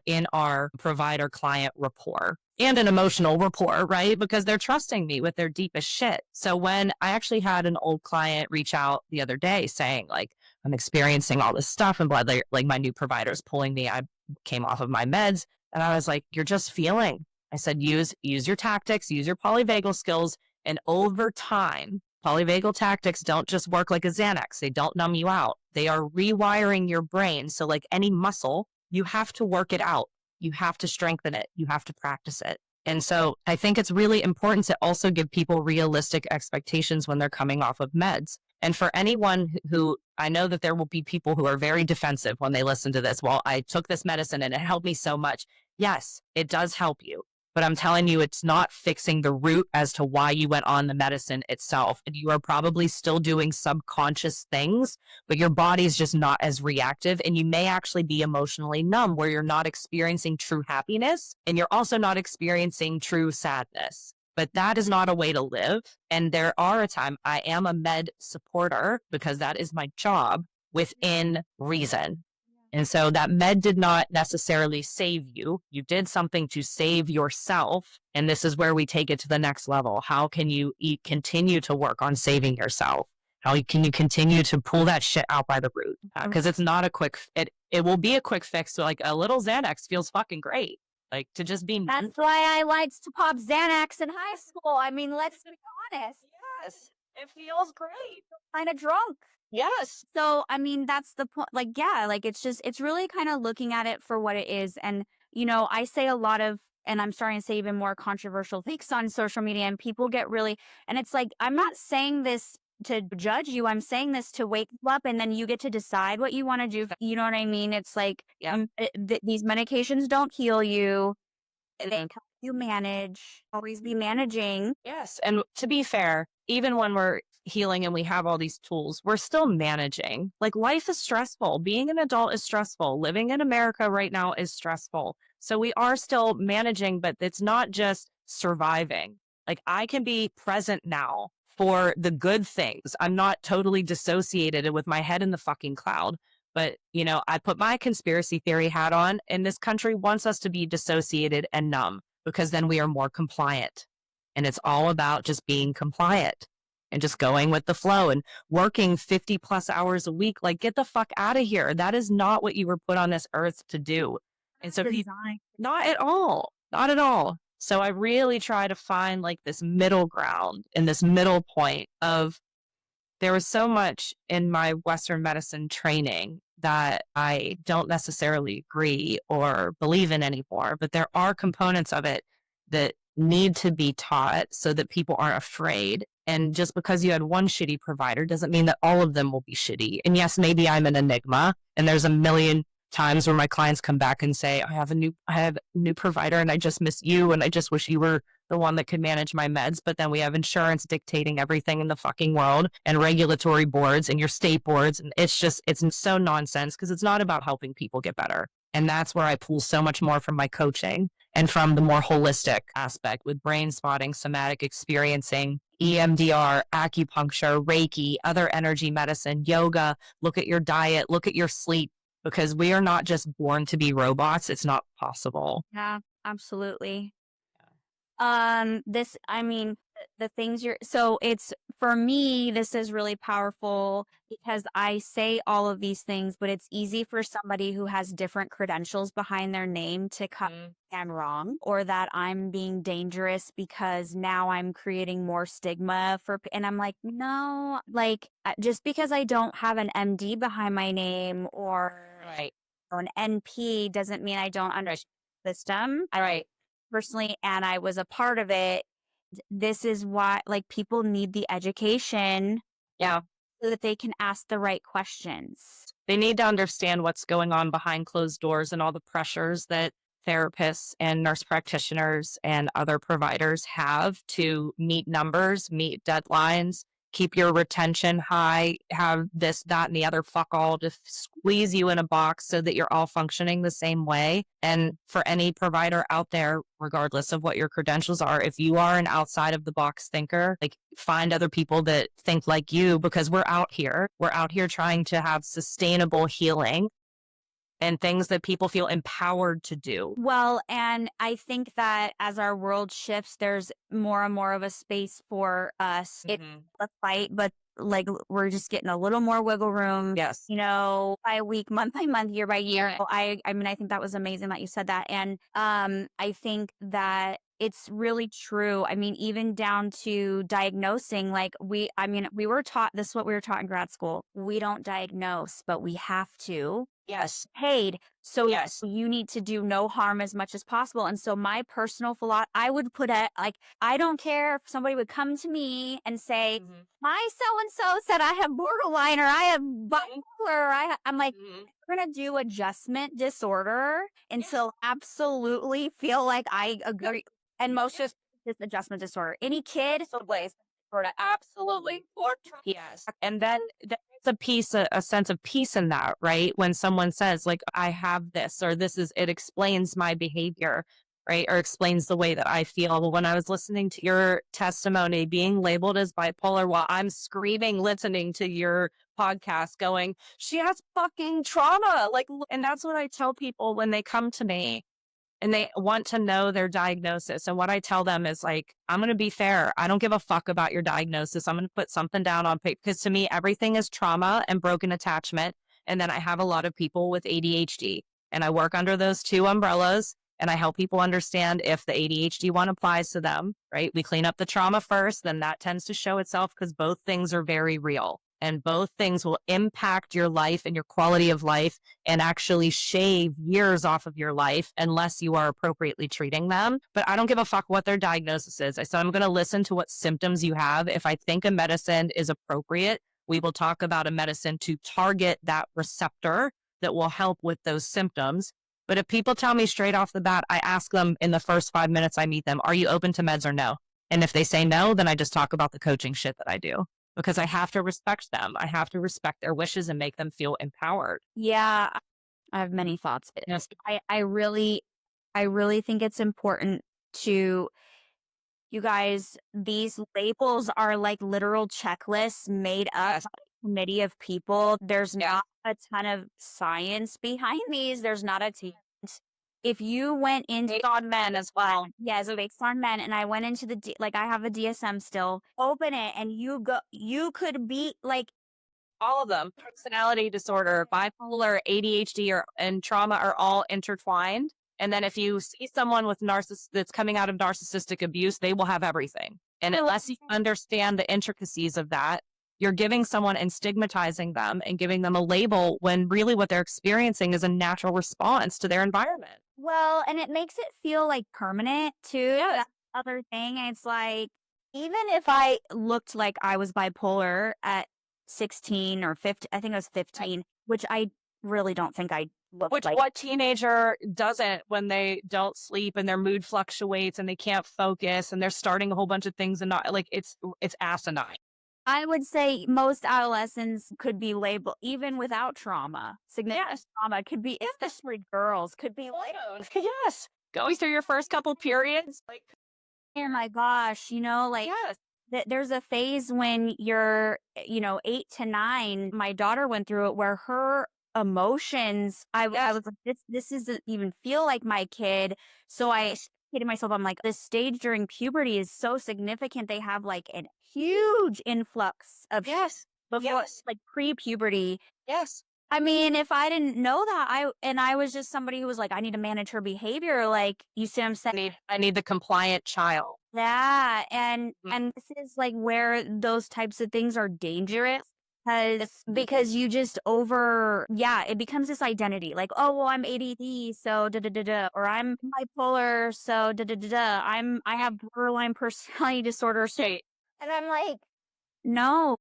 in our provider-client rapport. And an emotional rapport, right? Because they're trusting me with their deepest shit. So when I actually had an old client reach out the other day saying, like, I'm experiencing all this stuff and like my new provider's pulling me. I came off of my meds and I was like, you're just feeling. I said, use your tactics, use your polyvagal skills. And over time, polyvagal tactics don't just work like a Xanax. They don't numb you out. They are rewiring your brain. So like any muscle, you have to work it out. You have to strengthen it. You have to practice it. And so I think it's really important to also give people realistic expectations when they're coming off of meds. And for anyone who, I know that there will be people who are very defensive when they listen to this. Well, I took this medicine and it helped me so much. Yes, it does help you. But I'm telling you, it's not fixing the root as to why you went on the medicine itself. And you are probably still doing subconscious things, but your body's just not as reactive. And you may actually be emotionally numb where you're not experiencing true happiness and you're also not experiencing true sadness. But that is not a way to live. And there are a time I am a med supporter because that is my job within reason. And so that med did not necessarily save you. You did something to save yourself. And this is where we take it to the next level. How can you continue to work on saving yourself? How can you continue to pull that shit out by the root? Because it's not a quick, it will be a quick fix. So like a little Xanax feels fucking great. Like to just be. That's why I liked to pop Xanax in high school. I mean, let's be honest. Yes, it feels great. Kind of drunk. Yes. So, I mean, that's the point. Like, yeah, like it's really kind of looking at it for what it is. And, you know, I say a lot of, and I'm starting to say even more controversial things on social media, and people get really, and it's like, I'm not saying this to judge you. I'm saying this to wake you up, and then you get to decide what you want to do. You know what I mean? It's like, these medications don't heal you. They help you manage, always be managing. Yes. And to be fair, even when we're healing and we have all these tools, we're still managing. Like life is stressful. Being an adult is stressful. Living in America right now is stressful. So we are still managing, but it's not just surviving. Like I can be present now for the good things. I'm not totally dissociated with my head in the fucking cloud. But, you know, I put my conspiracy theory hat on, and this country wants us to be dissociated and numb because then we are more compliant. And it's all about just being compliant and just going with the flow and working 50 plus hours a week. Like, get the fuck out of here. That is not what you were put on this earth to do. And so, not at all, not at all. So I really try to find like this middle ground and this middle point of, there was so much in my Western medicine training that I don't necessarily agree or believe in anymore, but there are components of it that need to be taught so that people aren't afraid. And just because you had one shitty provider doesn't mean that all of them will be shitty. And yes, maybe I'm an enigma, and there's a million times where my clients come back and say, I have a new provider and I just miss you and I just wish you were the one that could manage my meds. But then we have insurance dictating everything in the fucking world and regulatory boards and your state boards. And it's so nonsense because it's not about helping people get better. And that's where I pull so much more from my coaching and from the more holistic aspect with brain spotting, somatic experiencing, EMDR, acupuncture, Reiki, other energy medicine, yoga. Look at your diet, look at your sleep, because we are not just born to be robots. It's not possible. Yeah, absolutely. The things it's, for me, this is really powerful because I say all of these things, but it's easy for somebody who has different credentials behind their name to come and wrong, or that I'm being dangerous because now I'm creating more stigma and I'm like, no, like just because I don't have an MD behind my name or an NP doesn't mean I don't understand the system. Personally, and I was a part of it. This is why, like, people need the education, so that they can ask the right questions. They need to understand what's going on behind closed doors and all the pressures that therapists and nurse practitioners and other providers have to meet numbers, meet deadlines, keep your retention high, have this, that, and the other fuck all to squeeze you in a box so that you're all functioning the same way. And for any provider out there, regardless of what your credentials are, if you are an outside of the box thinker, like find other people that think like you, because we're out here trying to have sustainable healing and things that people feel empowered to do. Well, and I think that as our world shifts, there's more and more of a space for us. It's a fight, but like we're just getting a little more wiggle room. Yes. You know, by week, month by month, year by year. I mean, I think that was amazing that you said that. And I think that it's really true. I mean, even down to diagnosing, like we were taught, this is what we were taught in grad school. We don't diagnose, but we have to. Yes. Paid. So yes, you need to do no harm as much as possible. And so my personal philosophy, I would put it like, I don't care if somebody would come to me and say, my so-and-so said I have borderline or I have bipolar. I'm like, we're going to do adjustment disorder until absolutely feel like I agree. And most just adjustment disorder. Any kid, Absolutely. Yes. And then there's a piece, a sense of peace in that, right? When someone says, like, I have this, or this is, it explains my behavior, right? Or explains the way that I feel. Well, when I was listening to your testimony, being labeled as bipolar while I'm screaming, listening to your podcast, going, she has fucking trauma. Like, and that's what I tell people when they come to me and they want to know their diagnosis. And what I tell them is like, I'm going to be fair. I don't give a fuck about your diagnosis. I'm going to put something down on paper because to me, everything is trauma and broken attachment. And then I have a lot of people with ADHD and I work under those two umbrellas and I help people understand if the ADHD one applies to them, right? We clean up the trauma first, then that tends to show itself because both things are very real and both things will impact your life and your quality of life and actually shave years off of your life unless you are appropriately treating them. But I don't give a fuck what their diagnosis is. I said, I'm going to listen to what symptoms you have. If I think a medicine is appropriate, we will talk about a medicine to target that receptor that will help with those symptoms. But if people tell me straight off the bat, I ask them in the first 5 minutes I meet them, are you open to meds or no? And if they say no, then I just talk about the coaching shit that I do. Because I have to respect them. I have to respect their wishes and make them feel empowered. Yeah, I have many thoughts. Yes. I really think it's important to, you guys, these labels are like literal checklists made up Yes. by a committee of people. There's Yeah. not a ton of science behind these. There's not a ton. If you went into Based on men as well. yeah, so based on men, and I went into like I have a DSM still, open it, and you could be like All of them. Personality disorder, bipolar, ADHD, and trauma are all intertwined. And then if you see someone with that's coming out of narcissistic abuse, they will have everything. And unless you understand the intricacies of that, you're giving someone and stigmatizing them and giving them a label when really what they're experiencing is a natural response to their environment. well, and it makes it feel like permanent too. Yes. That's the other thing. It's like, even if I looked like I was bipolar at 16 or 15, I think I was 15, which I really don't think I looked like. What teenager doesn't when they don't sleep and their mood fluctuates and they can't focus and they're starting a whole bunch of things and not like it's asinine. I would say most adolescents could be labeled, even without trauma. Significant trauma could be, especially girls, could be like, Yes. Going through your first couple periods, like, oh my gosh, like yes. there's a phase when you're, 8 to 9. My daughter went through it where her emotions, I was like, this doesn't even feel like my kid. So I said to myself, I'm like, this stage during puberty is so significant. They have like a huge influx of before like pre-puberty. Yes. I mean, if I didn't know that, I was just somebody who was like, I need to manage her behavior. Like, you see what I'm saying? I need the compliant child. Yeah. And this is like where those types of things are dangerous because you just it becomes this identity. Like, oh, well, I'm ADD, so da da da da, or I'm bipolar, so da da da da. I have borderline personality disorder. Right. And I'm like, no.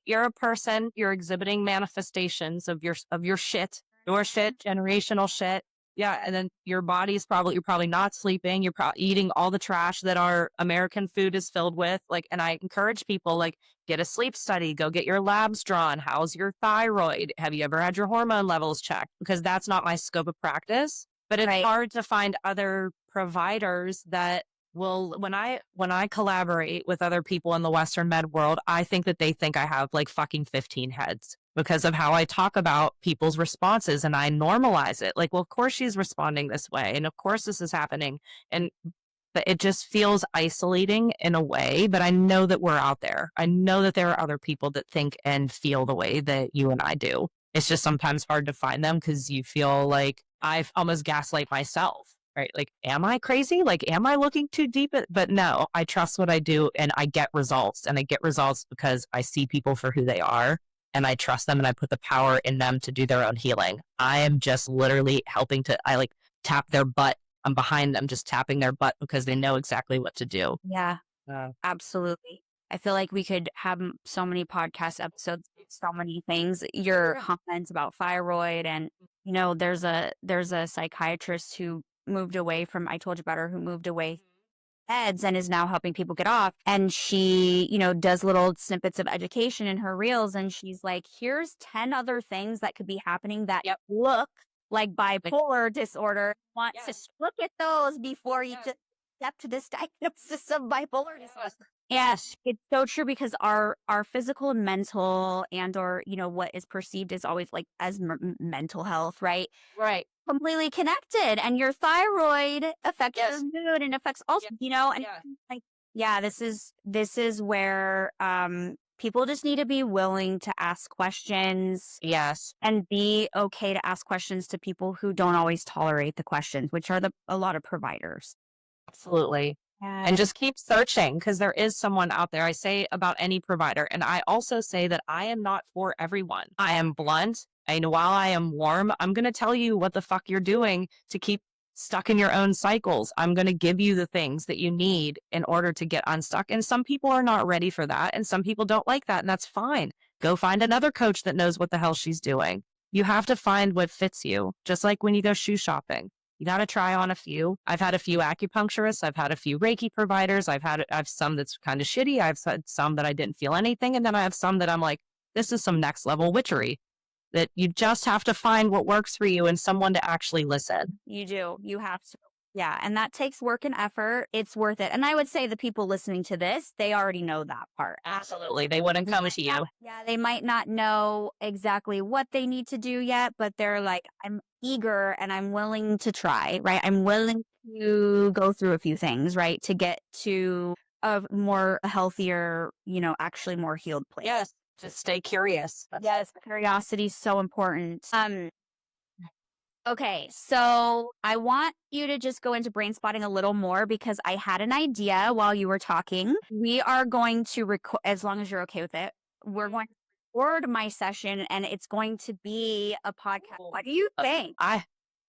You're a person, you're exhibiting manifestations of your shit, generational shit. Yeah. And then you're probably not sleeping. You're probably eating all the trash that our American food is filled with. Like, and I encourage people, like, get a sleep study, go get your labs drawn. How's your thyroid? Have you ever had your hormone levels checked? Because that's not my scope of practice, but it's hard to find other providers that will, when I collaborate with other people in the Western med world, I think that they think I have like fucking 15 heads because of how I talk about people's responses and I normalize it. Like, well, of course she's responding this way. And of course this is happening. But it just feels isolating in a way, but I know that we're out there. I know that there are other people that think and feel the way that you and I do. It's just sometimes hard to find them because you feel like I've almost gaslight myself. Right? Like, am I crazy? Like, am I looking too deep? But no, I trust what I do and I get results. And I get results because I see people for who they are and I trust them and I put the power in them to do their own healing. I am just literally I like tap their butt. I'm behind them, just tapping their butt because they know exactly what to do. Yeah, absolutely. I feel like we could have so many podcast episodes, so many things. Your comments about thyroid and, there's a psychiatrist who moved away from, I told you about her, who moved away meds and is now helping people get off. And she, does little snippets of education in her reels. And she's like, here's 10 other things that could be happening that look like bipolar disorder. Want to look at those before you just step to this diagnosis of bipolar disorder. Yes, it's so true, because our physical and mental or what is perceived as always like as mental health, right? Right. Completely connected, and your thyroid affects your mood and affects also, and like, this is where people just need to be willing to ask questions. Yes. And be okay to ask questions to people who don't always tolerate the questions, which are a lot of providers. Absolutely. And just keep searching, because there is someone out there. I say about any provider. And I also say that I am not for everyone. I am blunt. And while I am warm, I'm going to tell you what the fuck you're doing to keep stuck in your own cycles. I'm going to give you the things that you need in order to get unstuck. And some people are not ready for that. And some people don't like that. And that's fine. Go find another coach that knows what the hell she's doing. You have to find what fits you, just like when you go shoe shopping. You got to try on a few. I've had a few acupuncturists. I've had a few Reiki providers. I've some that's kind of shitty. I've had some that I didn't feel anything. And then I have some that I'm like, this is some next level witchery, that you just have to find what works for you and someone to actually listen. You do. You have to. Yeah. And that takes work and effort. It's worth it. And I would say the people listening to this, they already know that part. Absolutely. They wouldn't come to you. Yeah. They might not know exactly what they need to do yet, but they're like, I'm eager and I'm willing to try, right? I'm willing to go through a few things, right? To get to a more healthier, actually more healed place. Yes. Just stay curious. Yes. Curiosity is so important. Okay, so I want you to just go into brain spotting a little more, because I had an idea while you were talking. We are going to record, as long as you're okay with it, we're going to record my session, and it's going to be a podcast. What do you think?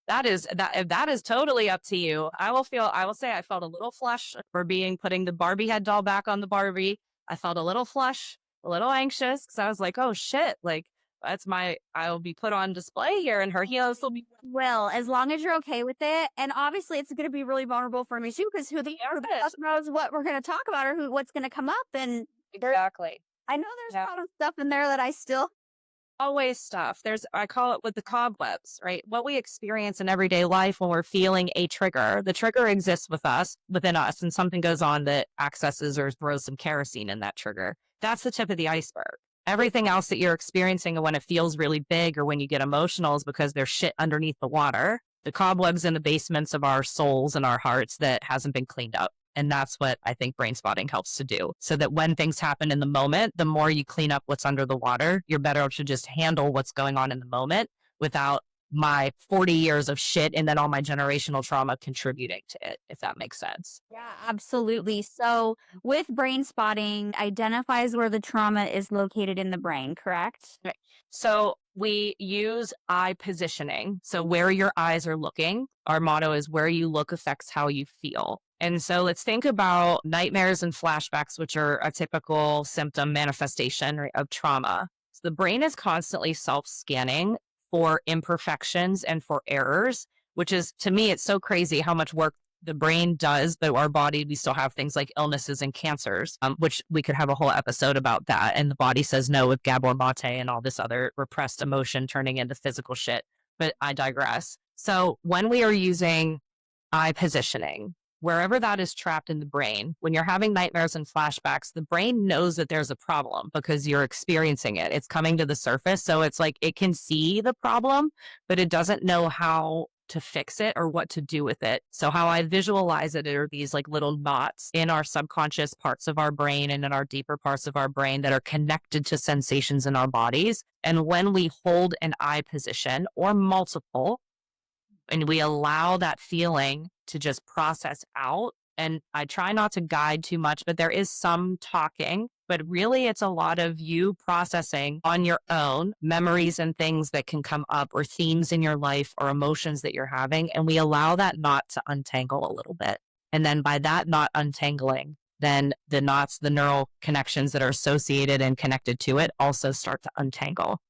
That is totally up to you. I will say I felt a little flush for putting the Barbie head doll back on the Barbie. I felt a little flush, a little anxious, because I was like, oh shit, like, I'll be put on display here, and her heels will be. Well, as long as you're okay with it. And obviously it's going to be really vulnerable for me too, because who knows what we're going to talk about, or what's going to come up. And exactly. I know there's a lot of stuff in there that I still. Always stuff. I call it with the cobwebs, right? What we experience in everyday life when we're feeling a trigger, the trigger exists within us, and something goes on that accesses or throws some kerosene in that trigger. That's the tip of the iceberg. Everything else that you're experiencing, and when it feels really big or when you get emotional, is because there's shit underneath the water, the cobwebs in the basements of our souls and our hearts that hasn't been cleaned up. And that's what I think brain spotting helps to do. So that when things happen in the moment, the more you clean up what's under the water, you're better to just handle what's going on in the moment without my 40 years of shit and then all my generational trauma contributing to it, if that makes sense. Yeah, absolutely. So with brain spotting, identifies where the trauma is located in the brain, correct? Right. So we use eye positioning. So where your eyes are looking, our motto is where you look affects how you feel. And so let's think about nightmares and flashbacks, which are a typical symptom manifestation of trauma. So the brain is constantly self-scanning for imperfections and for errors, which is, to me, it's so crazy how much work the brain does, but our body, we still have things like illnesses and cancers, which we could have a whole episode about that. And the body says no with Gabor Mate and all this other repressed emotion turning into physical shit. But I digress. So when we are using eye positioning, wherever that is trapped in the brain, when you're having nightmares and flashbacks, the brain knows that there's a problem because you're experiencing it. It's coming to the surface. So it's like it can see the problem, but it doesn't know how to fix it or what to do with it. So how I visualize it are these like little knots in our subconscious parts of our brain and in our deeper parts of our brain that are connected to sensations in our bodies. And when we hold an eye position or multiple, and we allow that feeling to just process out, and I try not to guide too much, but there is some talking, but really it's a lot of you processing on your own memories and things that can come up or themes in your life or emotions that you're having. And we allow that knot to untangle a little bit. And then by that knot untangling, then the knots, the neural connections that are associated and connected to it also start to untangle.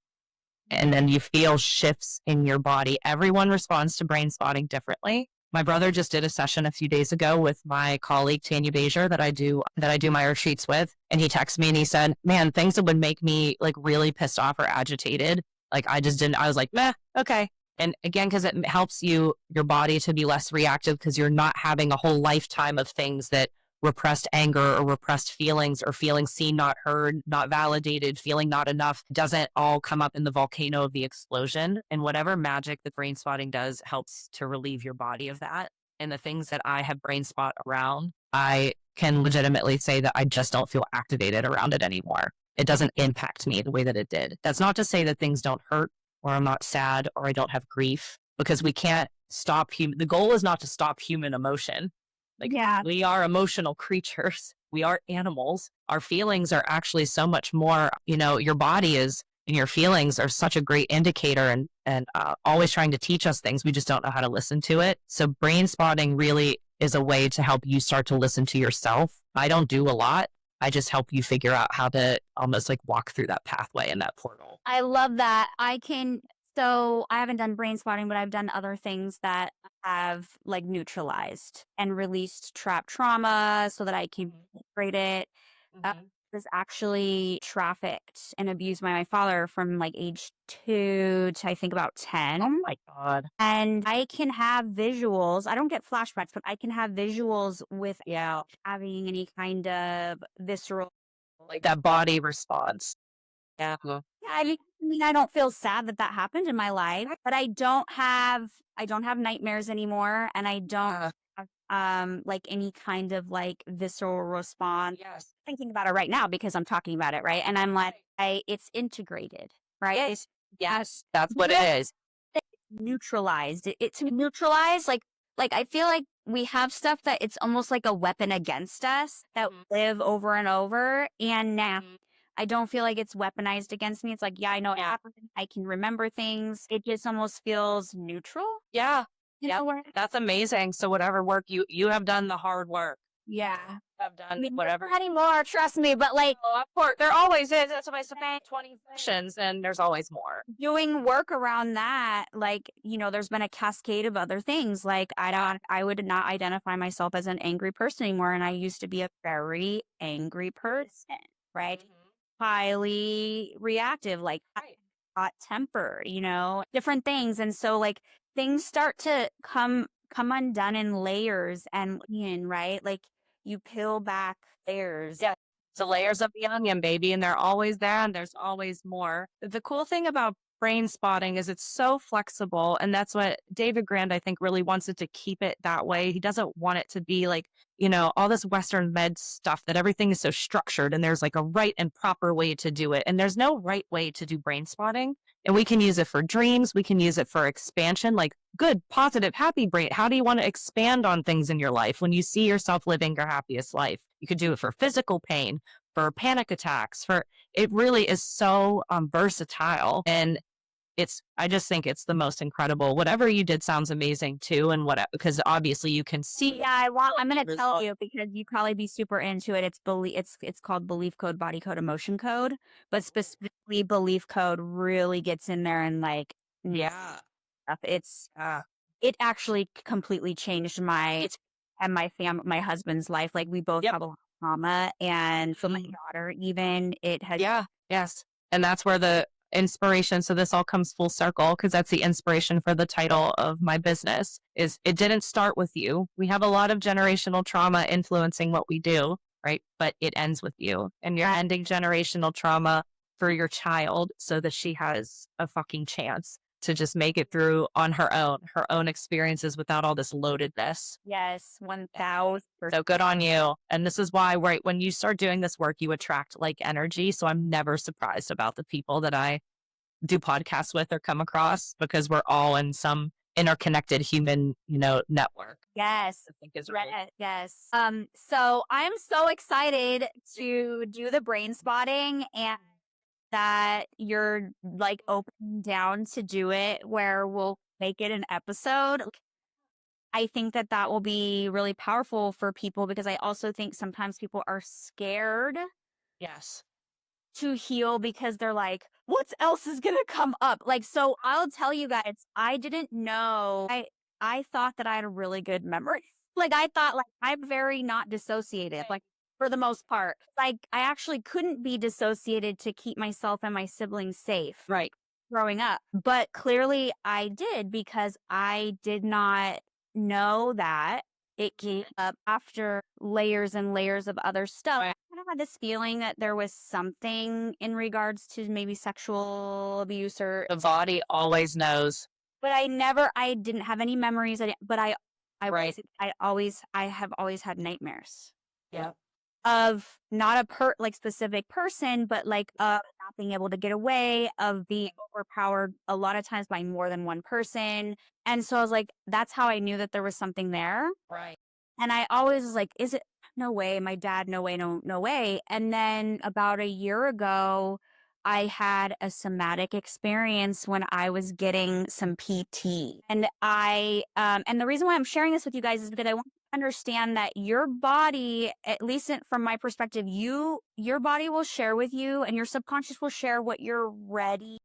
And then you feel shifts in your body. Everyone responds to brain spotting differently. My brother just did a session a few days ago with my colleague Tanya Bezier that I do my retreats with, and he texted me and he said, "Man, things that would make me like really pissed off or agitated, like I just didn't. I was like, meh, okay." And again, because it helps your body to be less reactive because you're not having a whole lifetime of things that repressed anger or repressed feelings or feeling seen, not heard, not validated, feeling not enough doesn't all come up in the volcano of the explosion. And whatever magic that brain spotting does helps to relieve your body of that. And the things that I have brain spot around, I can legitimately say that I just don't feel activated around it anymore. It doesn't impact me the way that it did. That's not to say that things don't hurt or I'm not sad or I don't have grief, because we can't stop the goal is not to stop human emotion. Like, Yeah. we are emotional creatures. We are animals. Our feelings are actually so much more, your body is and your feelings are such a great indicator and always trying to teach us things. We just don't know how to listen to it. So brain spotting really is a way to help you start to listen to yourself. I don't do a lot. I just help you figure out how to almost like walk through that pathway and that portal. I love that. So I haven't done brain spotting, but I've done other things that have like neutralized and released trapped trauma so that I can integrate it. I was actually trafficked and abused by my father from like age 2 to I think about 10. Oh my God. And I can have visuals. I don't get flashbacks, but I can have visuals without having any kind of visceral. Like that body response. Yeah. Yeah, I mean, I don't feel sad that that happened in my life, but I don't have nightmares anymore, and I don't have like any kind of like visceral response. Yes. Thinking about it right now because I'm talking about it, right? And I'm like, it's integrated, right? Yes. Yes. That's what it is. Neutralized. It's neutralized. Like I feel like we have stuff that it's almost like a weapon against us that live over and over, and now. I don't feel like it's weaponized against me. It's like, yeah, I know it happened. I can remember things. It just almost feels neutral. Yeah. Yeah. That's amazing. So whatever work you have done the hard work. Yeah. Have I done mean, whatever. not anymore, trust me, but like Oh, of course, there always is. That's why I say 20 sessions and there's always more. doing work around that, like, there's been a cascade of other things. Like I would not identify myself as an angry person anymore. And I used to be a very angry person, right? Highly reactive, like hot tempered, different things. And so like things start to come undone in layers and right? Like you peel back layers. Yeah. So layers of the onion, baby, and they're always there and there's always more. The cool thing about brain spotting is it's so flexible. And that's what David Grand, I think, really wants it to keep it that way. He doesn't want it to be like, all this Western med stuff that everything is so structured and there's like a right and proper way to do it. And there's no right way to do brain spotting. And we can use it for dreams. We can use it for expansion, like good, positive, happy brain. How do you want to expand on things in your life when you see yourself living your happiest life? You could do it for physical pain, for panic attacks, it really is so versatile. And I just think it's the most incredible. Whatever you did sounds amazing too. And because obviously you can see. Yeah, I'm going to tell you because you'd probably be super into it. It's called belief code, body code, emotion code, but specifically belief code really gets in there and like, Yeah. It actually completely changed my husband's life. Like we both have a lot of trauma, and for my daughter, even it has. Yeah. Yes. And that's where the inspiration. So this all comes full circle because that's the inspiration for the title of my business. Is it didn't start with you. We have a lot of generational trauma influencing what we do, right? But it ends with you, and you're ending generational trauma for your child so that she has a fucking chance to just make it through on her own experiences without all this loadedness. Yes, 1,000%. So good on you. And this is why, right, when you start doing this work, you attract like energy. So I'm never surprised about the people that I do podcasts with or come across because we're all in some interconnected human, network. Yes. I think is right. Yes. So I'm so excited to do the brain spotting and that you're like open down to do it where we'll make it an episode. I think that will be really powerful for people because I also think sometimes people are scared Yes. to heal because they're like, what else is going to come up? Like, so I'll tell you guys, I didn't know. I thought that I had a really good memory. Like, I thought, like, I'm very not dissociated, like, for the most part. Like, I actually couldn't be dissociated to keep myself and my siblings safe Right. growing up. But clearly I did because I did not know that it came up after layers and layers of other stuff. I Right. kind of had this feeling that there was something in regards to maybe sexual abuse or, The body always knows. but I didn't have any memories. But Right. I have always had nightmares Yeah. of not like specific person, but like not being able to get away, of being overpowered a lot of times by more than one person. And so I was like, that's how I knew that there was something there. Right. And I always was like, is it no way? My dad, no way, no way. And then about a year ago, I had a somatic experience when I was getting some PT. And and the reason why I'm sharing this with you guys is because I want you to understand that your body, at least from my perspective, your body will share with you and your subconscious will share what you're ready.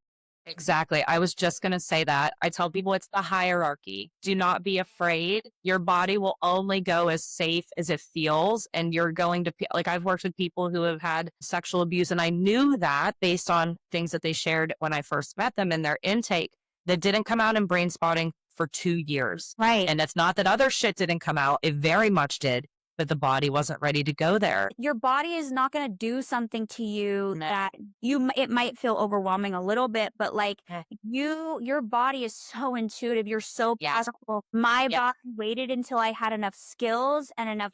Exactly. I was just going to say that. I tell people it's the hierarchy. Do not be afraid. Your body will only go as safe as it feels. And you're going to, like, I've worked with people who have had sexual abuse, and I knew that based on things that they shared when I first met them in their intake that didn't come out in brain spotting for 2 years. Right. And it's not that other shit didn't come out. It very much did, but the body wasn't ready to go there. Your body is not going to do something to you No. that it might feel overwhelming a little bit, but like your body is so intuitive. You're so powerful. My body waited until I had enough skills and enough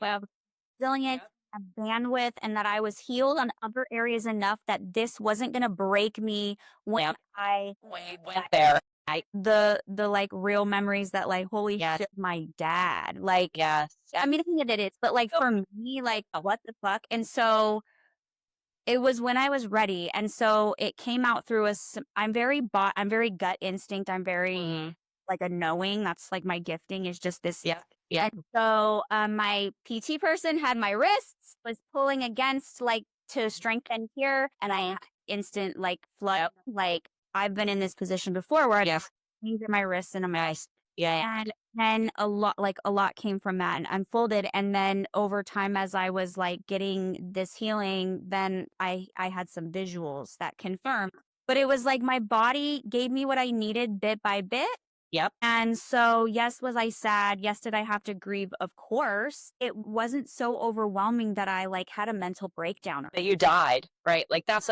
resilience and bandwidth, and that I was healed on other areas enough that this wasn't going to break me when I went there. the like real memories that like, holy shit, my dad, like, I mean, I think it is, but like for me, like, what the fuck? And so it was when I was ready. And so it came out through I'm very gut instinct. I'm very like a knowing. That's like my gifting is just this. Yeah. And so my PT person had my wrists, was pulling against like to strengthen here. And I instant like flood, like I've been in this position before where I these are my wrists and my eyes. And then a lot came from that and unfolded. And then over time, as I was like getting this healing, then I had some visuals that confirmed. But it was like my body gave me what I needed bit by bit. Yep. And so, yes, was I sad? Yes, did I have to grieve? Of course. It wasn't so overwhelming that I like had a mental breakdown. That you died, right? Like there's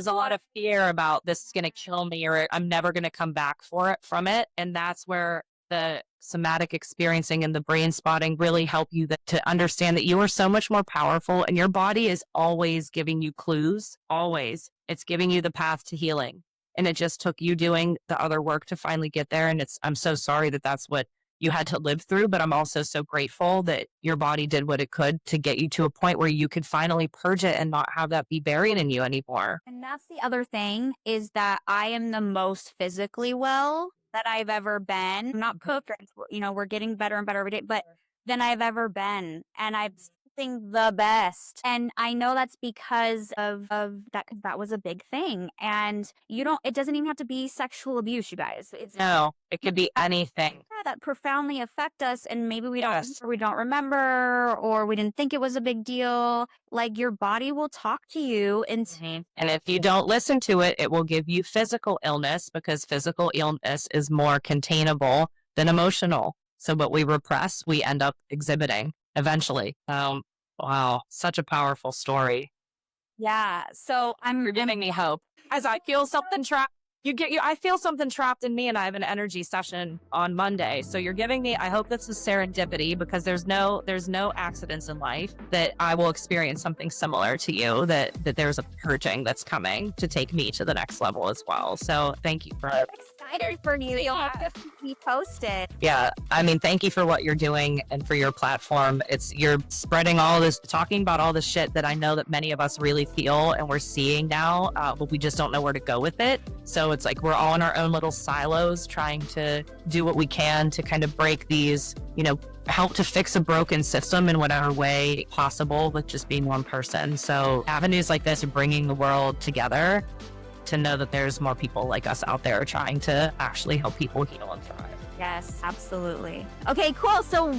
a lot of fear about this is going to kill me or I'm never going to come back from it. And that's where the somatic experiencing and the brain spotting really help you to understand that you are so much more powerful and your body is always giving you clues. Always. It's giving you the path to healing. And it just took you doing the other work to finally get there. And I'm so sorry that that's what you had to live through, but I'm also so grateful that your body did what it could to get you to a point where you could finally purge it and not have that be buried in you anymore. And that's the other thing is that I am the most physically well that I've ever been. I'm not perfect, we're getting better and better every day, but than I've ever been. And I've the best. And I know that's because of that, because that was a big thing. And it doesn't even have to be sexual abuse, you guys. No, it could be anything that profoundly affect us. And maybe we don't remember, or we didn't think it was a big deal. Like your body will talk to you. And if you don't listen to it, it will give you physical illness because physical illness is more containable than emotional. So what we repress, we end up exhibiting eventually. Wow. Such a powerful story. Yeah. So you're giving me hope as I feel something trapped. I feel something trapped in me and I have an energy session on Monday. So you're giving me, I hope this is serendipity because there's no accidents in life that I will experience something similar to you, that there's a purging that's coming to take me to the next level as well. So thank you for excited for you. You'll have to be posted. Yeah. I mean, thank you for what you're doing and for your platform. You're spreading all this, talking about all this shit that I know that many of us really feel and we're seeing now, but we just don't know where to go with it. So it's like we're all in our own little silos trying to do what we can to kind of break these, help to fix a broken system in whatever way possible with just being one person. So avenues like this are bringing the world together to know that there's more people like us out there trying to actually help people heal and thrive. Yes, absolutely. Okay, cool. So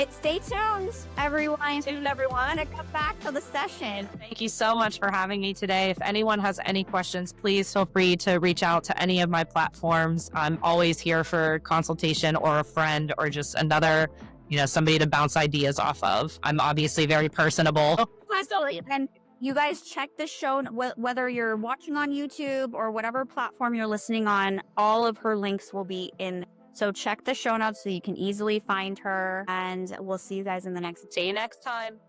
stay tuned, everyone. Stay tuned, everyone. To come back to the session. Thank you so much for having me today. If anyone has any questions, please feel free to reach out to any of my platforms. I'm always here for consultation or a friend or just another, somebody to bounce ideas off of. I'm obviously very personable. Absolutely. And you guys check the show, whether you're watching on YouTube or whatever platform you're listening on, all of her links will be in. So check the show notes so you can easily find her, and we'll see you guys in the next. See you next time.